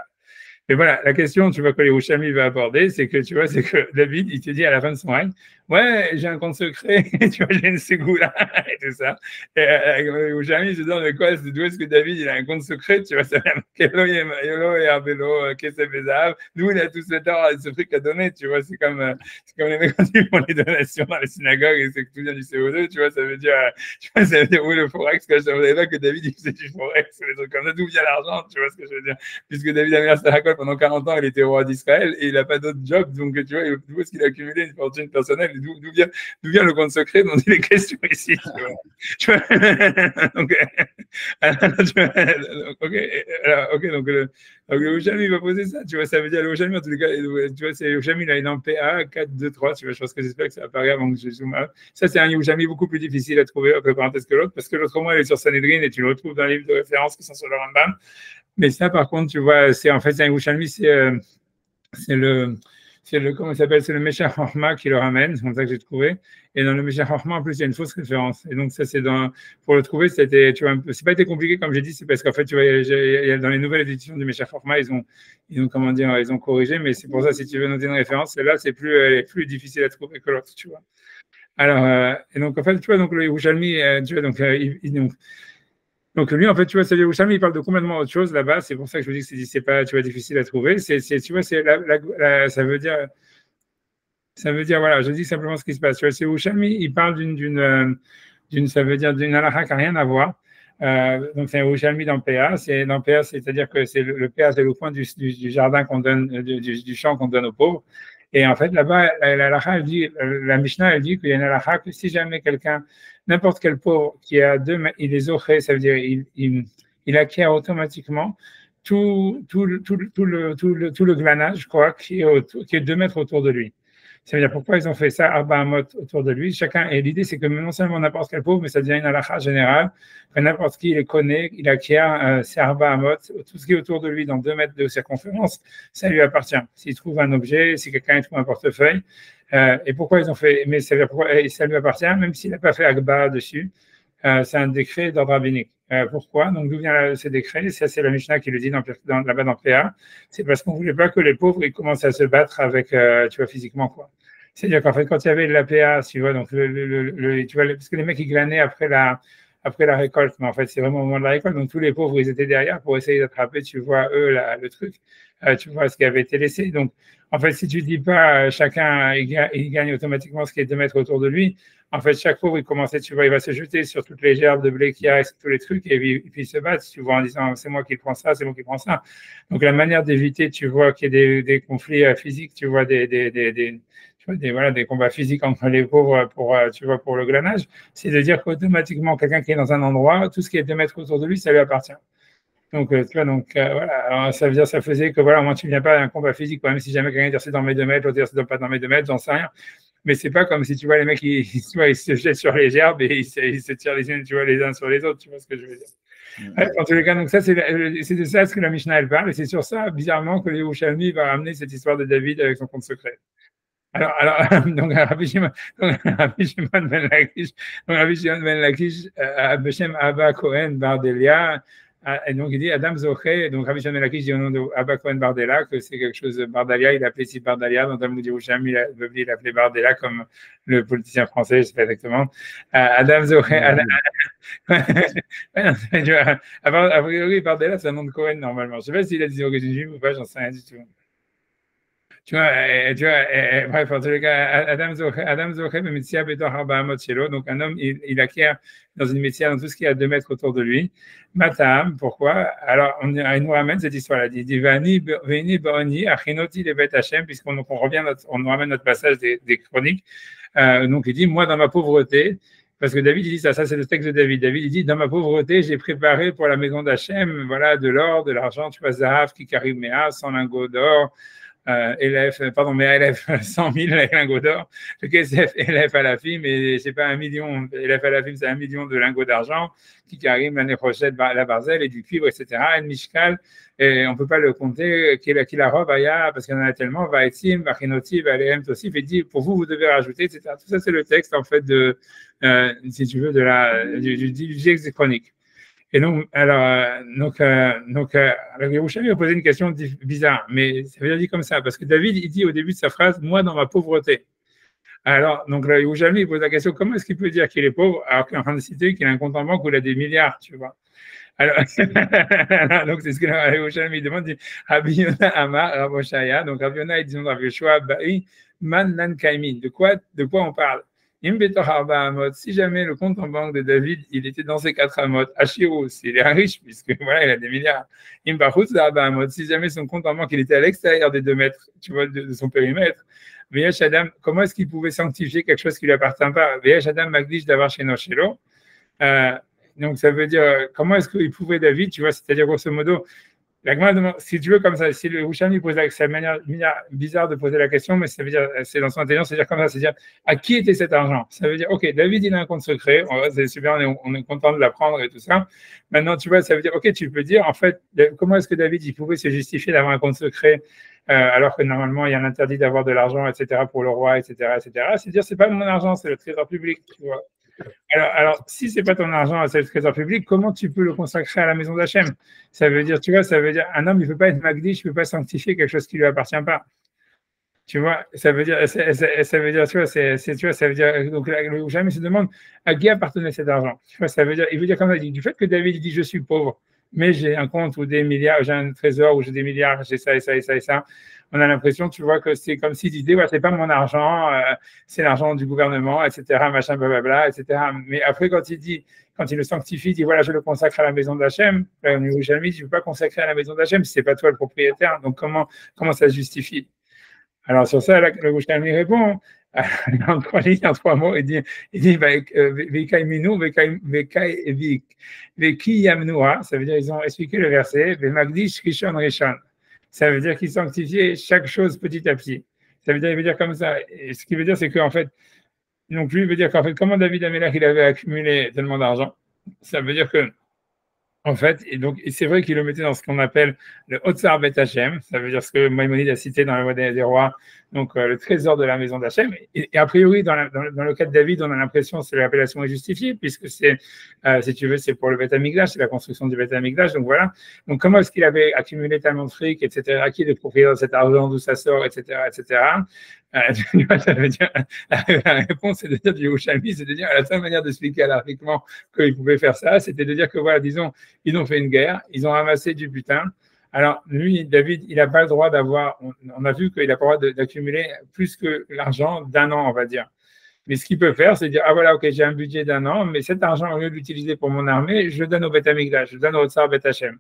Mais voilà, la question, tu vois, que les Rouchami va aborder, c'est que, tu vois, c'est que David, il te dit à la fin de son règne, ouais, j'ai un compte secret, tu vois, j'ai une ségoula, et tout ça. Et les Rouchami se demandent, mais quoi, d'où est-ce que David, il a un compte secret, tu vois, ça vient, Kelo et Arbelo, Kesef et Zahav, nous, il a tout ce temps, ce truc à donner, tu vois, c'est comme les mecs quand ils font les donations dans les synagogues, et c'est que tout vient du CO2, tu vois, ça veut dire, oui, le Forex, que je ne savais pas que David, il faisait du Forex, les trucs comme ça, d'où vient l'argent, tu vois ce que je veux dire, puisque David a mis à pendant 40 ans, il était roi d'Israël et il n'a pas d'autre job. Donc, tu vois, d'où est-ce qu'il a accumulé une fortune personnelle? D'où vient le compte secret dont il est question ici? Tu vois donc, donc le Oshami va poser ça. Tu vois, ça veut dire le Oshami, en tous les cas, tu vois, c'est le Oshami, il est en PA 4, 2, 3. Tu vois, je pense que j'espère que ça apparaît avant que je zoome out. Ça, c'est un Oshami beaucoup plus difficile à trouver, entre parenthèses, que l'autre, parce que l'autre, moi, il est sur Sanhedrin et tu le retrouves dans les livres de référence qui sont sur le Rambam. Mais ça, par contre, tu vois, c'est en fait, c'est un Yerushalmi, c'est le, comment il s'appelle, c'est le Meshach Horma qui le ramène, c'est comme ça que j'ai trouvé. Et dans le Meshach Horma, en plus, il y a une fausse référence. Et donc, ça, c'est pour le trouver, c'était, tu vois, c'est pas été compliqué, comme j'ai dit, c'est parce qu'en fait, tu vois, dans les nouvelles éditions du Meshach Horma, ils ont, comment dire, ils ont corrigé, mais c'est pour ça, si tu veux noter une référence, celle-là, elle est plus difficile à trouver que l'autre, tu vois. Alors, et donc, en fait, tu vois, donc, le Yerushalmi, tu vois, donc lui, en fait, tu vois, Yerushalmi, il parle de complètement autre chose là-bas. C'est pour ça que je vous dis que c'est pas, tu vois, difficile à trouver. Tu vois, ça veut dire, voilà, je dis simplement ce qui se passe. Tu vois, Yerushalmi, il parle ça veut dire d'une halakha qui n'a rien à voir. Donc c'est Yerushalmi dans PA. Dans PA, c'est-à-dire que c'est le PA, c'est le coin du jardin qu'on donne, du champ qu'on donne aux pauvres. Et en fait, là-bas, la Mishnah, elle dit qu'il y a une halakha que si jamais quelqu'un, n'importe quel pauvre qui a il est zoché, ça veut dire il acquiert automatiquement tout le glanage, je crois, qui est 2 mètres autour de lui. Ça veut dire pourquoi ils ont fait ça, Arba Amot autour de lui. Et l'idée, c'est que non seulement n'importe quel pauvre, mais ça devient une halakha générale, que n'importe qui les connaît, il acquiert ces Arba Amot, tout ce qui est autour de lui dans 2 mètres de circonférence, ça lui appartient. S'il trouve un objet, si quelqu'un trouve un portefeuille, et pourquoi ils ont fait, mais ça veut dire pourquoi ça lui appartient, même s'il n'a pas fait Agba dessus. c'est un décret d'ordre rabbinique. Pourquoi? Donc, d'où vient ce décret? Ça, c'est la Mishnah qui le dit là-bas dans PA. C'est parce qu'on voulait pas que les pauvres ils commencent à se battre avec, tu vois, physiquement, quoi. C'est-à-dire qu'en fait, quand il y avait de la PA, tu vois, donc tu vois, parce que les mecs, ils glanaient après la récolte, mais en fait, c'est vraiment au moment de la récolte, donc tous les pauvres, ils étaient derrière pour essayer d'attraper, tu vois, eux, le truc, tu vois, ce qui avait été laissé. Donc, en fait, si tu dis pas, chacun, il gagne automatiquement ce qui est 2 mètres autour de lui, en fait, chaque pauvre, il commençait, tu vois, il va se jeter sur toutes les gerbes de blé qu'il y a, tous les trucs, et puis il se battent, tu vois, en disant, c'est moi qui prends ça, c'est moi qui prends ça. Donc, la manière d'éviter, tu vois, qu'il y ait des conflits physiques, tu vois, voilà, des combats physiques entre les pauvres tu vois, pour le glanage, c'est de dire qu'automatiquement, quelqu'un qui est dans un endroit, tout ce qui est 2 mètres autour de lui, ça lui appartient. Donc, tu vois, voilà, alors, ça veut dire, ça faisait que, voilà, au moins, tu ne viens pas à un combat physique, même si jamais quelqu'un dit c'est dans mes 2 mètres, l'autre dit c'est pas dans mes 2 mètres, j'en sais rien. Mais c'est pas comme si, tu vois, les mecs, ils se jettent sur les gerbes et ils se tirent les uns sur les autres, tu vois ce que je veux dire. Ouais, en tous les cas, donc ça, c'est de ça ce que la Mishnah, elle parle, et c'est sur ça, bizarrement, que le Yerushalmi va ramener cette histoire de David avec son compte secret. Alors, donc, Rabbi Shimon ben Lakish, Beshem Abba Cohen Bardelia, et donc il dit Adam Zoché, donc Rabbi Shimon ben Lakish dit au nom de Abba Cohen Bardella que c'est quelque chose de Bardalia, il l'appelait ici Bardalia, dans Talmud Yerushalmi, il l'appelait Bardella comme le politicien français, je sais pas exactement. Adam Zoché, a priori Bardella c'est un nom de Cohen normalement. Je sais pas s'il a des origines juives ou pas, j'en sais rien du tout. Bref, en tous les cas, Adam Zoché, Metzia Betor Arba Shelo, donc un homme, il acquiert dans une métier dans tout ce qui est à 2 mètres autour de lui. Matam, pourquoi? Alors, il nous ramène cette histoire-là. Il dit Vani Boni, Achinoti le Bet Hashem, puisqu'on on nous ramène notre passage des chroniques. Donc, il dit moi, dans ma pauvreté, parce que David, il dit ça c'est le texte de David. David, il dit dans ma pauvreté, j'ai préparé pour la maison d'Hachem, voilà, de l'or, de l'argent, tu vois, Zahav, Kikarim Mea, 100 lingots d'or. Élève 100 000 lingots d'or, le KSF élève à la film, mais c'est pas 1 million, élève à la film, c'est 1 million de lingots d'argent, qui cariment la néprochette, la barzel et du cuivre, etc. Et Mishkal, et on peut pas le compter, qui la robe, parce qu'il y en a tellement, va etim, va chinoti, va lehem tosif, et dit, pour vous, vous devez rajouter, etc. Tout ça, c'est le texte, en fait, si tu veux, du texte des chroniques. Et donc, Yerushalmi a posé une question bizarre, mais ça veut dire comme ça, parce que David, il dit au début de sa phrase, moi dans ma pauvreté. Alors, donc Yerushalmi pose la question, comment est-ce qu'il peut dire qu'il est pauvre alors qu'il est en train de citer qu'il a un compte en banque où il a des milliards, tu vois? Alors, donc c'est ce que Yerushalmi demande, dit, Rabbi Yonah Amar, Raboshaya, donc Rabbi Yonah, il dit, Rabbi Yoshua, Ba'i, Man Nan Kaimin, de quoi on parle? Si jamais le compte en banque de David, il était dans ses 4 amot, Hachirus, il est riche, puisque voilà, il a des milliards. Si jamais son compte en banque, il était à l'extérieur des 2 mètres, tu vois, de son périmètre, Adam, comment est-ce qu'il pouvait sanctifier quelque chose qui ne lui appartient pas? Adam Magdish d'avoir chez Nochelo. Donc ça veut dire, comment est-ce qu'il pouvait David, tu vois, c'est-à-dire grosso modo, la Gemara demande, si tu veux, comme ça, si le Yerushalmi pose sa manière bizarre de poser la question, mais ça veut dire, c'est dans son intelligence, c'est-à-dire comme ça, c'est-à-dire, à qui était cet argent? Ça veut dire, ok, David, il a un compte secret, c'est super, on est content de l'apprendre et tout ça. Maintenant, tu vois, ça veut dire, ok, tu peux dire, en fait, comment est-ce que David, il pouvait se justifier d'avoir un compte secret, alors que normalement, il y a un interdit d'avoir de l'argent, etc., pour le roi, etc., etc. C'est-à-dire, c'est pas mon argent, c'est le trésor public, tu vois. Alors, si c'est pas ton argent, c'est le trésor public, comment tu peux le consacrer à la maison d'Hachem? Ça veut dire, tu vois, ça veut dire, un homme, il ne peut pas être magdish, il ne peut pas sanctifier quelque chose qui ne lui appartient pas. Tu vois, ça veut dire, tu vois, ça veut dire, donc, le Yerushalmi se demande à qui appartenait cet argent. Tu vois, ça veut dire, il veut dire comme ça, du fait que David dit, je suis pauvre, mais j'ai un compte ou des milliards, j'ai un trésor ou j'ai des milliards, j'ai ça et ça et ça et ça. On a l'impression, tu vois, que c'est comme s'il disait, ouais, c'est pas mon argent, c'est l'argent du gouvernement, etc., machin, blablabla, etc. Mais après, quand il le sanctifie, il dit, voilà, je le consacre à la maison d'Hachem, Yerushalmi, tu ne peux pas consacrer à la maison d'Hachem si c'est pas toi le propriétaire. Donc, comment ça se justifie? Alors, sur ça, le Yerushalmi répond, en 3 lignes, en 3 mots, il dit, Vekai Minou, Veki Yamnoua, ça veut dire, ils ont expliqué le verset, Vemagdish Rishon Rishon. Ça veut dire qu'il sanctifiait chaque chose petit à petit. Ça veut dire, il veut dire comme ça. Et ce qui veut dire, c'est qu'en fait, non plus, il veut dire qu'en fait, comment David Amelach, il avait accumulé tellement d'argent, ça veut dire que En fait, et c'est vrai qu'il le mettait dans ce qu'on appelle le Otsar Bet Hashem, ça veut dire ce que Maïmonide a cité dans la Loi des rois, donc le trésor de la maison d'Hachem. Et a priori, dans le cas de David, on a l'impression que l'appellation est justifiée, puisque c'est, si tu veux, c'est pour le Bet Hamikdash, c'est la construction du Bet Hamikdash. Donc voilà. Donc comment est-ce qu'il avait accumulé tellement de fric, etc., qui est le propriétaire de cet argent, d'où ça sort, etc., etc. Ça veut dire, la réponse, c'est de dire du Yerushalmi, c'est de dire, la seule manière d'expliquer alariquement qu'il pouvait faire ça, c'était de dire que, voilà, disons, ils ont fait une guerre, ils ont ramassé du butin. Alors, lui, David, il n'a pas le droit d'avoir, on a vu qu'il n'a pas le droit d'accumuler plus que l'argent d'un an, on va dire. Mais ce qu'il peut faire, c'est dire, ah voilà, ok, j'ai un budget d'un an, mais cet argent, au lieu de l'utiliser pour mon armée, je le donne au Beth Amikdash, je le donne au Tsar Beth Hashem.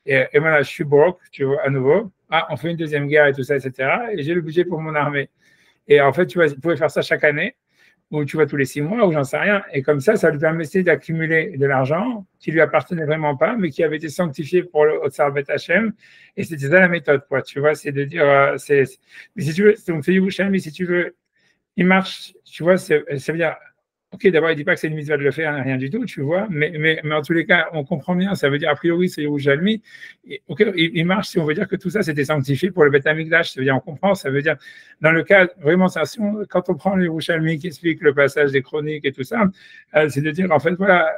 Et voilà, je suis broke, tu vois, à nouveau. Ah, on fait une deuxième guerre et tout ça, etc. Et j'ai le budget pour mon armée. Et en fait, tu vois, il pouvait faire ça chaque année, ou tu vois, tous les 6 mois, ou j'en sais rien. Et comme ça lui permettait d'accumuler de l'argent qui lui appartenait vraiment pas, mais qui avait été sanctifié pour le Otsar Bet Hashem. Et c'était ça la méthode, quoi. Tu vois, c'est de dire, mais si tu veux, donc c'est Yerushalmi, si tu veux, il marche, tu vois, ça veut dire, ok, d'abord, il ne dit pas que c'est une mitzvah de le faire, rien du tout, tu vois, mais en tous les cas, on comprend bien, ça veut dire, a priori, c'est Yerushalmi, ok, il marche si on veut dire que tout ça, c'était sanctifié pour le Beth Amikdash, ça veut dire, on comprend, ça veut dire, dans le cas, vraiment, quand on prend le Yerushalmi qui explique le passage des chroniques et tout ça, c'est de dire, en fait, voilà,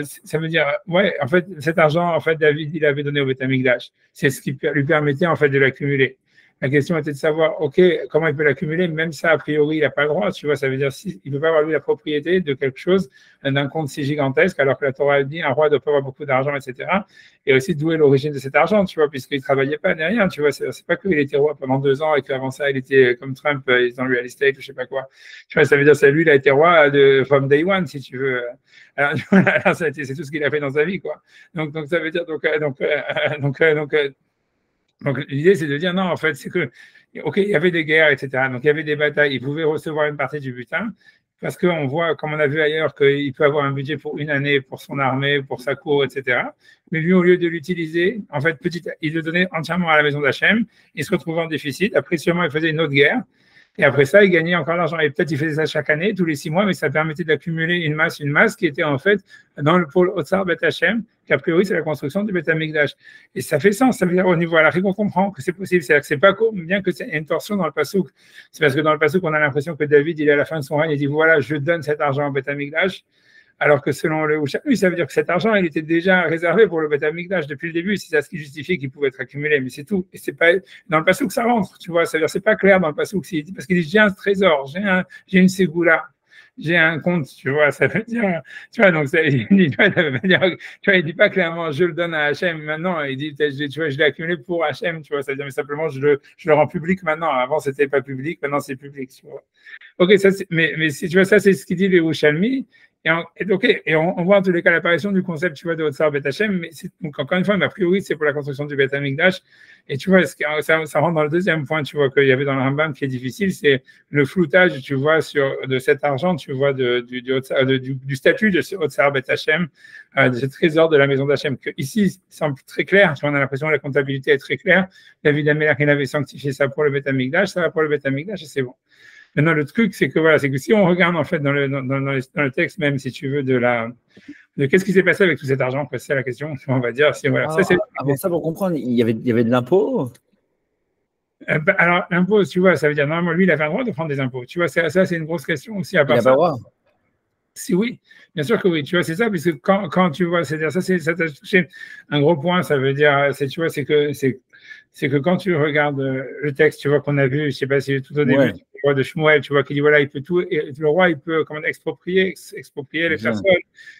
ça veut dire, ouais, en fait, cet argent, en fait, David, il avait donné au Beth Amikdash, c'est ce qui lui permettait, en fait, de l'accumuler. La question était de savoir, OK, comment il peut l'accumuler, même ça, a priori, il n'a pas le droit, tu vois, ça veut dire qu'il ne peut pas avoir, lui, la propriété de quelque chose, d'un compte si gigantesque, alors que la Torah dit, un roi doit pas avoir beaucoup d'argent, etc. Et aussi, d'où est l'origine de cet argent, tu vois, puisqu'il ne travaillait pas, ni rien, tu vois, c'est pas qu'il était roi pendant 2 ans et qu'avant ça, il était comme Trump, dans le real estate ou je sais pas quoi. Tu vois, ça veut dire, c'est lui, il a été roi from day one, si tu veux. Alors, voilà, c'est tout ce qu'il a fait dans sa vie, quoi. Donc ça veut dire, donc, l'idée, c'est de dire non, en fait, c'est que, OK, il y avait des guerres, etc. Donc, il y avait des batailles. Il pouvait recevoir une partie du butin parce qu'on voit, comme on a vu ailleurs, qu'il peut avoir un budget pour une année, pour son armée, pour sa cour, etc. Mais lui, au lieu de l'utiliser, en fait, il le donnait entièrement à la maison d'Hachem. Il se retrouvait en déficit. Après, sûrement, il faisait une autre guerre. Et après ça, il gagnait encore l'argent. Et peut-être il faisait ça chaque année, tous les 6 mois, mais ça permettait d'accumuler une masse qui était en fait dans le pôle Otsar Bet Hashem, qui a priori c'est la construction du Bet Hamikdash. Et ça fait sens, ça veut dire au niveau à la on comprend que c'est possible. C'est-à-dire que c'est pas bien que c'est une torsion dans le Passouk. C'est parce que dans le Passouk, on a l'impression que David, il est à la fin de son règne, il dit voilà, je donne cet argent au Bet Hamikdash. Alors que selon le Yerushalmi, ça veut dire que cet argent, il était déjà réservé pour le Beth Amikdash depuis le début. C'est ça ce qui justifie qu'il pouvait être accumulé, mais c'est tout. Et c'est pas dans le passouk ça rentre, tu vois. Ça veut dire c'est pas clair dans le passouk parce qu'il dit j'ai un trésor, j'ai une ségoula, j'ai un compte, tu vois. Ça veut dire, tu vois. Donc il dit pas clairement je le donne à Hachem maintenant. Il dit tu vois je l'ai accumulé pour Hachem, tu vois. Ça veut dire mais simplement je le rends public maintenant. Avant c'était pas public, maintenant c'est public, tu vois. Ok, ça mais si tu vois ça c'est ce qu'il dit le Yerushalmi. Et on voit en tous les cas l'apparition du concept, tu vois, de Otsar Bet Hashem, mais donc encore une fois, mais a priori, c'est pour la construction du Bet Hamikdash. Et tu vois, ça rentre dans le deuxième point, tu vois, qu'il y avait dans le Rambam qui est difficile, c'est le floutage, tu vois, de cet argent, tu vois, du statut de ce Otsar Bet Hashem, de ce trésor de la maison d'Hachem, que ici, semble très clair, tu vois, on a l'impression que la comptabilité est très claire. David Amelach, il avait sanctifié ça pour le Bet Hamikdash, ça va pour le Bet Hamikdash, et c'est bon. Maintenant, le truc, c'est que voilà, c'est que si on regarde en fait dans le texte même, si tu veux, de qu'est-ce qui s'est passé avec tout cet argent, c'est la question. On va dire. Si, voilà. Avant ça, pour comprendre, il y avait de l'impôt. Alors, l'impôt, tu vois, ça veut dire normalement, lui, il avait le droit de prendre des impôts. Tu vois, ça, c'est une grosse question aussi à part ça. Il n'a pas le droit. Si oui, bien sûr que oui, tu vois, c'est ça, parce que quand tu vois, c'est-à-dire ça t'a touché un gros point, ça veut dire, tu vois, c'est que quand tu regardes le texte, tu vois, qu'on a vu, je sais pas si tout au début, ouais. Tu vois, de Shmuel, tu vois, qui dit, voilà, il peut tout, et le roi, il peut exproprier les personnes,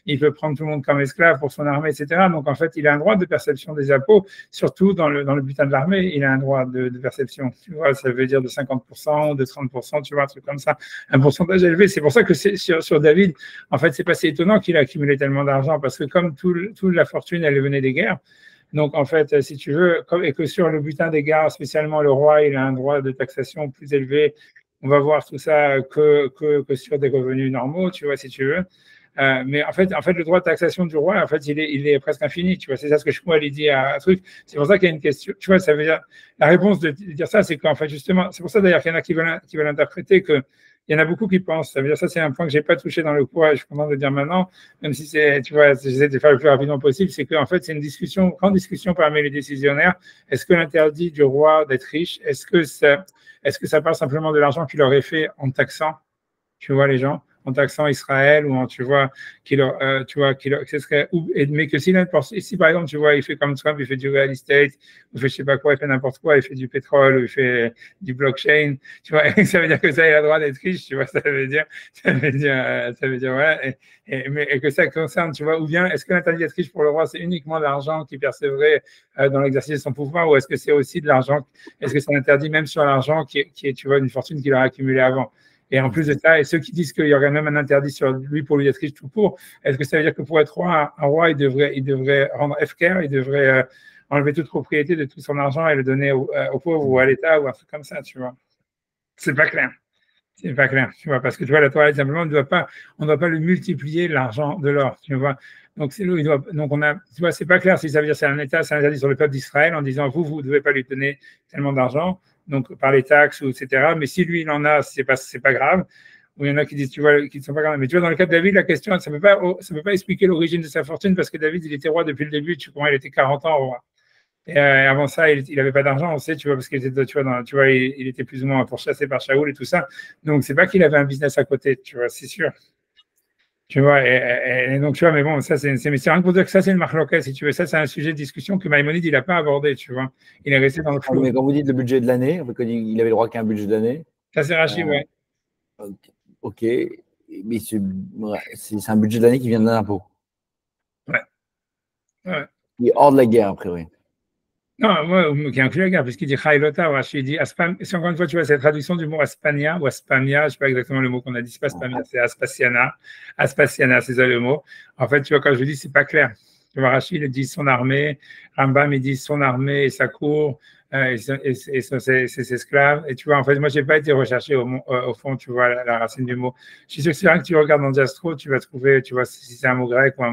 il peut prendre tout le monde comme esclave pour son armée, etc. Donc, en fait, il a un droit de perception des impôts, surtout dans le butin de l'armée, il a un droit de perception, tu vois, ça veut dire de 50% ou de 30%, tu vois, un truc comme ça, un pourcentage élevé. C'est pour ça que sur David, en fait, c'est pas si étonnant qu'il a accumulé tellement d'argent, parce que comme toute la fortune, elle venait des guerres. Donc, en fait, si tu veux, et que sur le butin des guerres, spécialement le roi, il a un droit de taxation plus élevé. On va voir tout ça que sur des revenus normaux, tu vois, si tu veux. Mais en fait, le droit de taxation du roi, en fait, il est presque infini, tu vois. C'est ça ce que Shmuel dit à un truc. C'est pour ça qu'il y a une question. Tu vois, ça veut dire la réponse de dire ça, c'est qu'en fait, justement, c'est pour ça d'ailleurs qu'il y en a qui veulent interpréter que il y en a beaucoup qui pensent. Ça veut dire ça, c'est un point que j'ai pas touché dans le cours et je suis content de le dire maintenant, même si c'est, tu vois, j'essaie de faire le plus rapidement possible, c'est qu'en fait, c'est une discussion, grande discussion parmi les décisionnaires. Est-ce que l'interdit du roi d'être riche, est-ce que ça part simplement de l'argent qu'il aurait fait en taxant, tu vois, les gens, en taxant Israël ou en, tu vois, ce serait, mais que si par exemple, tu vois, il fait comme Trump, il fait du real estate, ou fait je sais pas quoi, il fait n'importe quoi, il fait du pétrole, ou il fait du blockchain, tu vois, ça veut dire que ça, il a le droit d'être riche, tu vois, ça veut dire, voilà, et que ça concerne, tu vois, ou bien, est-ce que l'interdit d'être riche pour le roi, c'est uniquement de l'argent qu'il percevrait dans l'exercice de son pouvoir, ou est-ce que c'est aussi de l'argent, est-ce que c'est interdit même sur l'argent qui est, tu vois, une fortune qu'il aurait accumulée avant? Et en plus de ça, et ceux qui disent qu'il y aurait même un interdit sur lui pour lui être riche tout court, est-ce que ça veut dire que pour être roi, un roi, il devrait rendre FKR, il devrait enlever toute propriété de tout son argent et le donner aux pauvres ou à l'État ou un truc comme ça, tu vois? C'est pas clair. C'est pas clair, tu vois, parce que tu vois, la Torah, simplement, on ne doit pas le multiplier l'argent de l'or, tu vois. Donc, tu vois, c'est pas clair si ça veut dire c'est un État, c'est un interdit sur le peuple d'Israël en disant vous ne devez pas lui donner tellement d'argent, donc par les taxes, ou etc. Mais si lui, il en a, c'est pas grave. Ou il y en a qui disent, tu vois, qui ne sont pas graves. Mais tu vois, dans le cas de David, la question, ça ne peut pas expliquer l'origine de sa fortune parce que David, il était roi depuis le début, tu vois, il était 40 ans roi. Et avant ça, il n'avait pas d'argent, on sait, tu vois, parce qu'il était, tu vois, il était plus ou moins pourchassé par Shaoul et tout ça. Donc, c'est pas qu'il avait un business à côté, tu vois, c'est sûr. Tu vois, et donc, tu vois, mais bon, ça, c'est rien que pour dire que ça, c'est une marloquette, si tu veux. Ça, c'est un sujet de discussion que Maïmonide, il n'a pas abordé, tu vois. Il est resté dans le flou. Mais quand vous dites le budget de l'année, il avait le droit qu'à un budget de l'année. Ça, c'est Rachid, ouais. Ok, mais c'est un budget de l'année qui vient d'un impôt. Ouais. Ouais. Il est hors de la guerre, a priori. Non, moi, qui inclut la guerre, puisqu'il dit Chailota, ou Rachid dit Aspam. Si encore une fois, tu vois, c'est la traduction du mot Aspania ou Aspamia, je ne sais pas exactement le mot qu'on a dit, c'est pas Aspamia, c'est Aspasiana. Aspasiana, c'est ça le mot. En fait, tu vois, quand je dis, c'est pas clair. Tu vois, Rachid, il dit son armée, Rambam, il dit son armée et sa cour, et ses esclaves. Et tu vois, en fait, moi, je n'ai pas été recherché au fond, tu vois, la racine du mot. Je suis sûr que c'est vrai que tu regardes dans Diastro, tu vas trouver, tu vois, si c'est un mot grec ou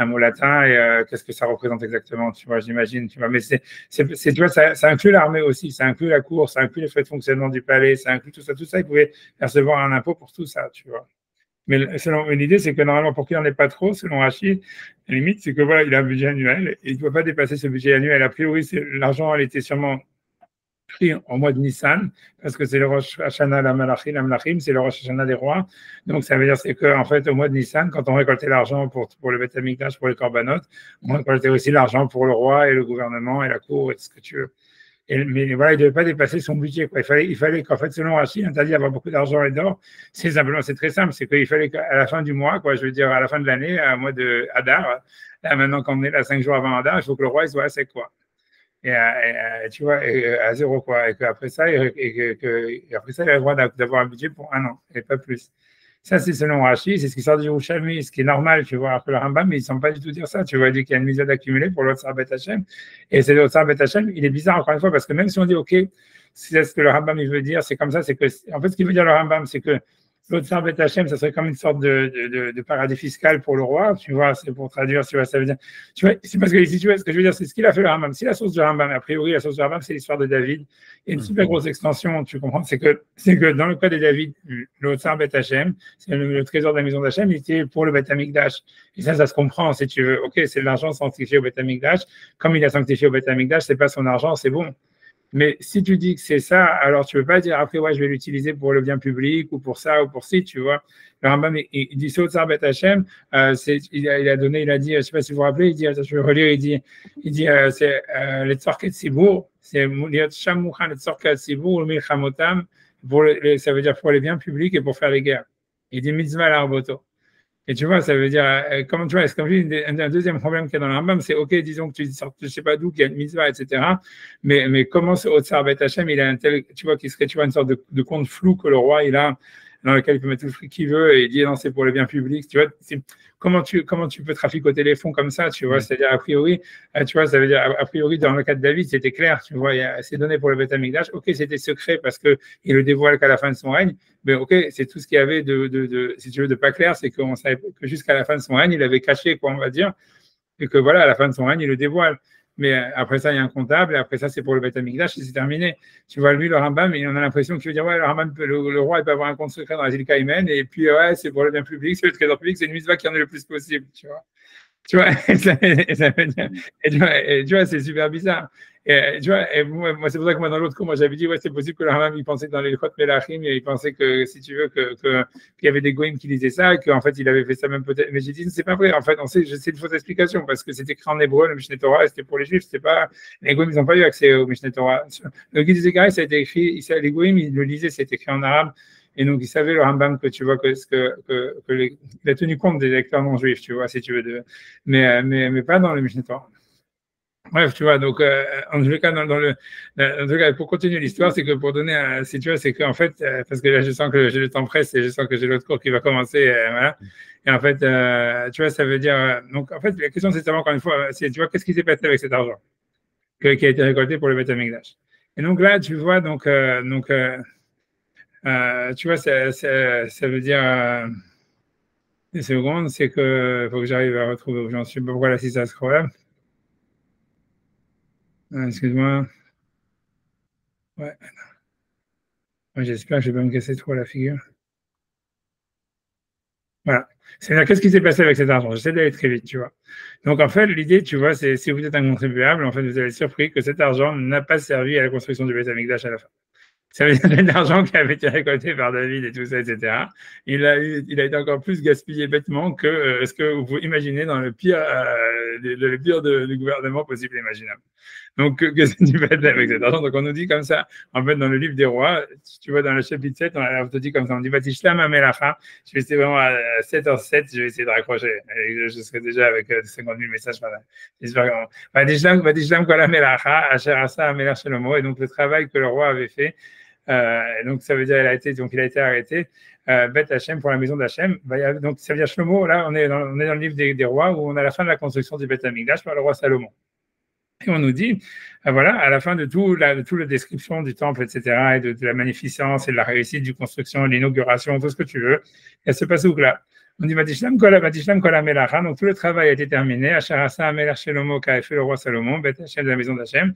un mot latin et qu'est-ce que ça représente exactement, tu vois, j'imagine, tu vois, mais tu vois, ça inclut l'armée aussi, ça inclut la cour, ça inclut les frais de fonctionnement du palais, ça inclut tout ça, ils pouvaient percevoir un impôt pour tout ça, tu vois. Mais l'idée, c'est que normalement, pour qu'il n'en ait pas trop, selon Rachid, la limite, c'est que voilà, il a un budget annuel et il ne doit pas dépasser ce budget annuel. A priori, l'argent, elle était sûrement pris au mois de Nissan, parce que c'est le Rosh Hashanah la Malachim, c'est le Rosh Hashanah des rois. Donc, ça veut dire c'est qu'en fait, au mois de Nissan, quand on récoltait l'argent pour le Beth Amikdash, pour les Korbanot, on récoltait aussi l'argent pour le roi et le gouvernement et la cour et tout ce que tu veux. Mais voilà, il ne devait pas dépasser son budget, quoi. Il fallait qu'en fait, selon Rachid, interdit d'avoir beaucoup d'argent et d'or. C'est très simple, c'est qu'il fallait qu'à la fin du mois, quoi, je veux dire, à la fin de l'année, à mois de Hadar, là, maintenant qu'on est là 5 jours avant Hadar, il faut que le roi il soit à sec, quoi. Et tu vois, à zéro, quoi. Et qu'après ça, après ça, il a le droit d'avoir un budget pour 1 an, et pas plus. Ça, c'est selon Rachid, c'est ce qui sort du Yerushalmi, ce qui est normal, tu vois. Après le Rambam, mais ils ne semblent pas du tout dire ça. Tu vois, il dit qu'il y a une misère accumulée pour l'Otsar Bet Hashem. Et c'est l'Otsar Bet Hashem, il est bizarre, encore une fois, parce que même si on dit, OK, c'est ce que le Rambam il veut dire, c'est comme ça, c'est que, en fait, ce qu'il veut dire le Rambam, c'est que l'Otsar Bet Hashem, ça serait comme une sorte de paradis fiscal pour le roi, tu vois, c'est pour traduire, tu vois, ça veut dire, tu vois, c'est parce que si tu vois, ce que je veux dire, c'est ce qu'il a fait le Rambam. Si la source du Rambam, a priori, la source du Rambam, c'est l'histoire de David. Il y a une super grosse extension, tu comprends, c'est que dans le cas de David, l'Otsar Bet Hashem, c'est le trésor de la maison d'Hachem, il était pour le Beth Amikdash. Et ça se comprend, si tu veux. OK, c'est de l'argent sanctifié au Beth Amikdash. Comme il a sanctifié au Beth Amikdash, c'est pas son argent, c'est bon. Mais si tu dis que c'est ça, alors tu ne peux pas dire après, ouais, je vais l'utiliser pour le bien public ou pour ça ou pour ci, tu vois. Le Rambam, il dit ça au Tsar Bet Hashem, il a dit, je ne sais pas si vous vous rappelez, il dit, je vais relire, il dit c'est les Tzorket Sibour, c'est Liot Shamuchan, les Tzorket Sibour, le Milchamotam, ça veut dire pour les biens publics et pour faire les guerres. Il dit mitzvah l'arboto. Et tu vois, ça veut dire, comment tu vois, c'est comme un deuxième problème qu'il y a dans le Rambam, c'est OK, disons que tu sors, je ne sais pas d'où, qu'il y a une mitzvah, etc. Mais comment ce Otsar Bet Hashem, il a un tel, tu vois, qui serait, tu vois, une sorte de compte flou que le roi, il a, dans lequel il peut mettre tout le fric qu'il veut et il dit non, c'est pour le bien public. Tu vois, comment tu peux traficoter les fonds comme ça, tu vois, c'est-à-dire, a priori, tu vois, ça veut dire, a priori, dans le cas de David, c'était clair, tu vois, c'est donné pour le Beth Amikdash. OK, c'était secret parce qu'il le dévoile qu'à la fin de son règne. Mais OK, c'est tout ce qu'il y avait si tu veux, de pas clair, c'est qu'on savait que jusqu'à la fin de son règne, il avait caché, quoi, on va dire, et que voilà, à la fin de son règne, il le dévoile. Mais après ça, il y a un comptable, et après ça, c'est pour le Beth Amikdash, et c'est terminé. Tu vois, lui, le Rambam, on a l'impression qu'il veut dire, ouais, le Rambam, le roi, il peut avoir un compte secret dans la île Caïmane, et puis, ouais, c'est pour le bien public, c'est le trésor public, c'est une mitzvah qui en est le plus possible, tu vois. Tu vois, ça veut dire, et tu vois, c'est super bizarre. Et, tu vois, et moi, c'est pour ça que moi, dans l'autre cours, moi, j'avais dit, ouais, c'est possible que le Rambam, il pensait que dans les Chot Melachim, il pensait que, si tu veux, qu'il y avait des goïms qui disaient ça, et qu'en fait, il avait fait ça même peut-être. Mais j'ai dit, c'est pas vrai. En fait, c'est une fausse explication, parce que c'était écrit en hébreu, le Mishneh Torah, et c'était pour les Juifs, c'était pas, les goïms, ils n'ont pas eu accès au Mishneh Torah. Le Guide des Égarés, ça a été écrit, les goïms, ils le lisaient, c'était écrit en arabe. Et donc, il savait, le Rambam, que tu vois, il a tenu compte des lecteurs non juifs, tu vois, si tu veux, mais pas dans le Mishneh Torah. Bref, tu vois, donc, en tout cas, en tout cas, pour continuer l'histoire, c'est que pour donner si tu vois, c'est qu'en fait, parce que là, je sens que j'ai le temps presse et je sens que j'ai l'autre cours qui va commencer, voilà. Et en fait, tu vois, ça veut dire, donc, en fait, la question, c'est savoir, encore une fois, tu vois, qu'est-ce qui s'est passé avec cet argent qui a été récolté pour le Beth Amikdash. Et donc là, tu vois, tu vois, ça veut dire, des secondes, c'est que, faut que j'arrive à retrouver où j'en suis, pourquoi là, si ça se problème. Excuse-moi. Ouais. J'espère que je vais pas me casser trop la figure. Voilà. C'est-à-dire, qu'est-ce qui s'est passé avec cet argent? J'essaie d'aller très vite, tu vois. Donc, en fait, l'idée, tu vois, c'est si vous êtes un contribuable, en fait, vous allez être surpris que cet argent n'a pas servi à la construction du Beth Amikdash à la fin. Ça veut dire que l'argent qui avait été récolté par David et tout ça, etc., il a été encore plus gaspillé bêtement que ce que vous pouvez imaginer dans le pire du gouvernement possible et imaginable. Donc, qu'est-ce que tu fais avec cet argent? Donc, on nous dit comme ça, en fait, dans le livre des rois, tu vois, dans le chapitre 7, on te dit comme ça, on dit, Vatishlam Amelacha, je vais essayer vraiment à 7h07, je vais essayer de raccrocher. Et je serai déjà avec 50 000 messages par là. J'espère que Vatishlam Kol Amelacha, Asher Asa Amelach Shlomo, et donc le travail que le roi avait fait, donc ça veut dire il a été arrêté. Beth Hachem pour la maison d'Hachem. Donc ça veut dire Shlomo. Là, on est dans le livre des rois où on a la fin de la construction du Beth Amikdash par le roi Salomon. Et on nous dit, voilà, à la fin de toute la description du temple, etc., et de la magnificence et de la réussite du construction, l'inauguration, tout ce que tu veux, il y a ce passouk-là. On dit Vatishlam Kol Melacha, donc tout le travail a été terminé. Acharasa Amelach Shlomo qu'a fait le roi Salomon, Beth Hachem de la maison d'Hachem.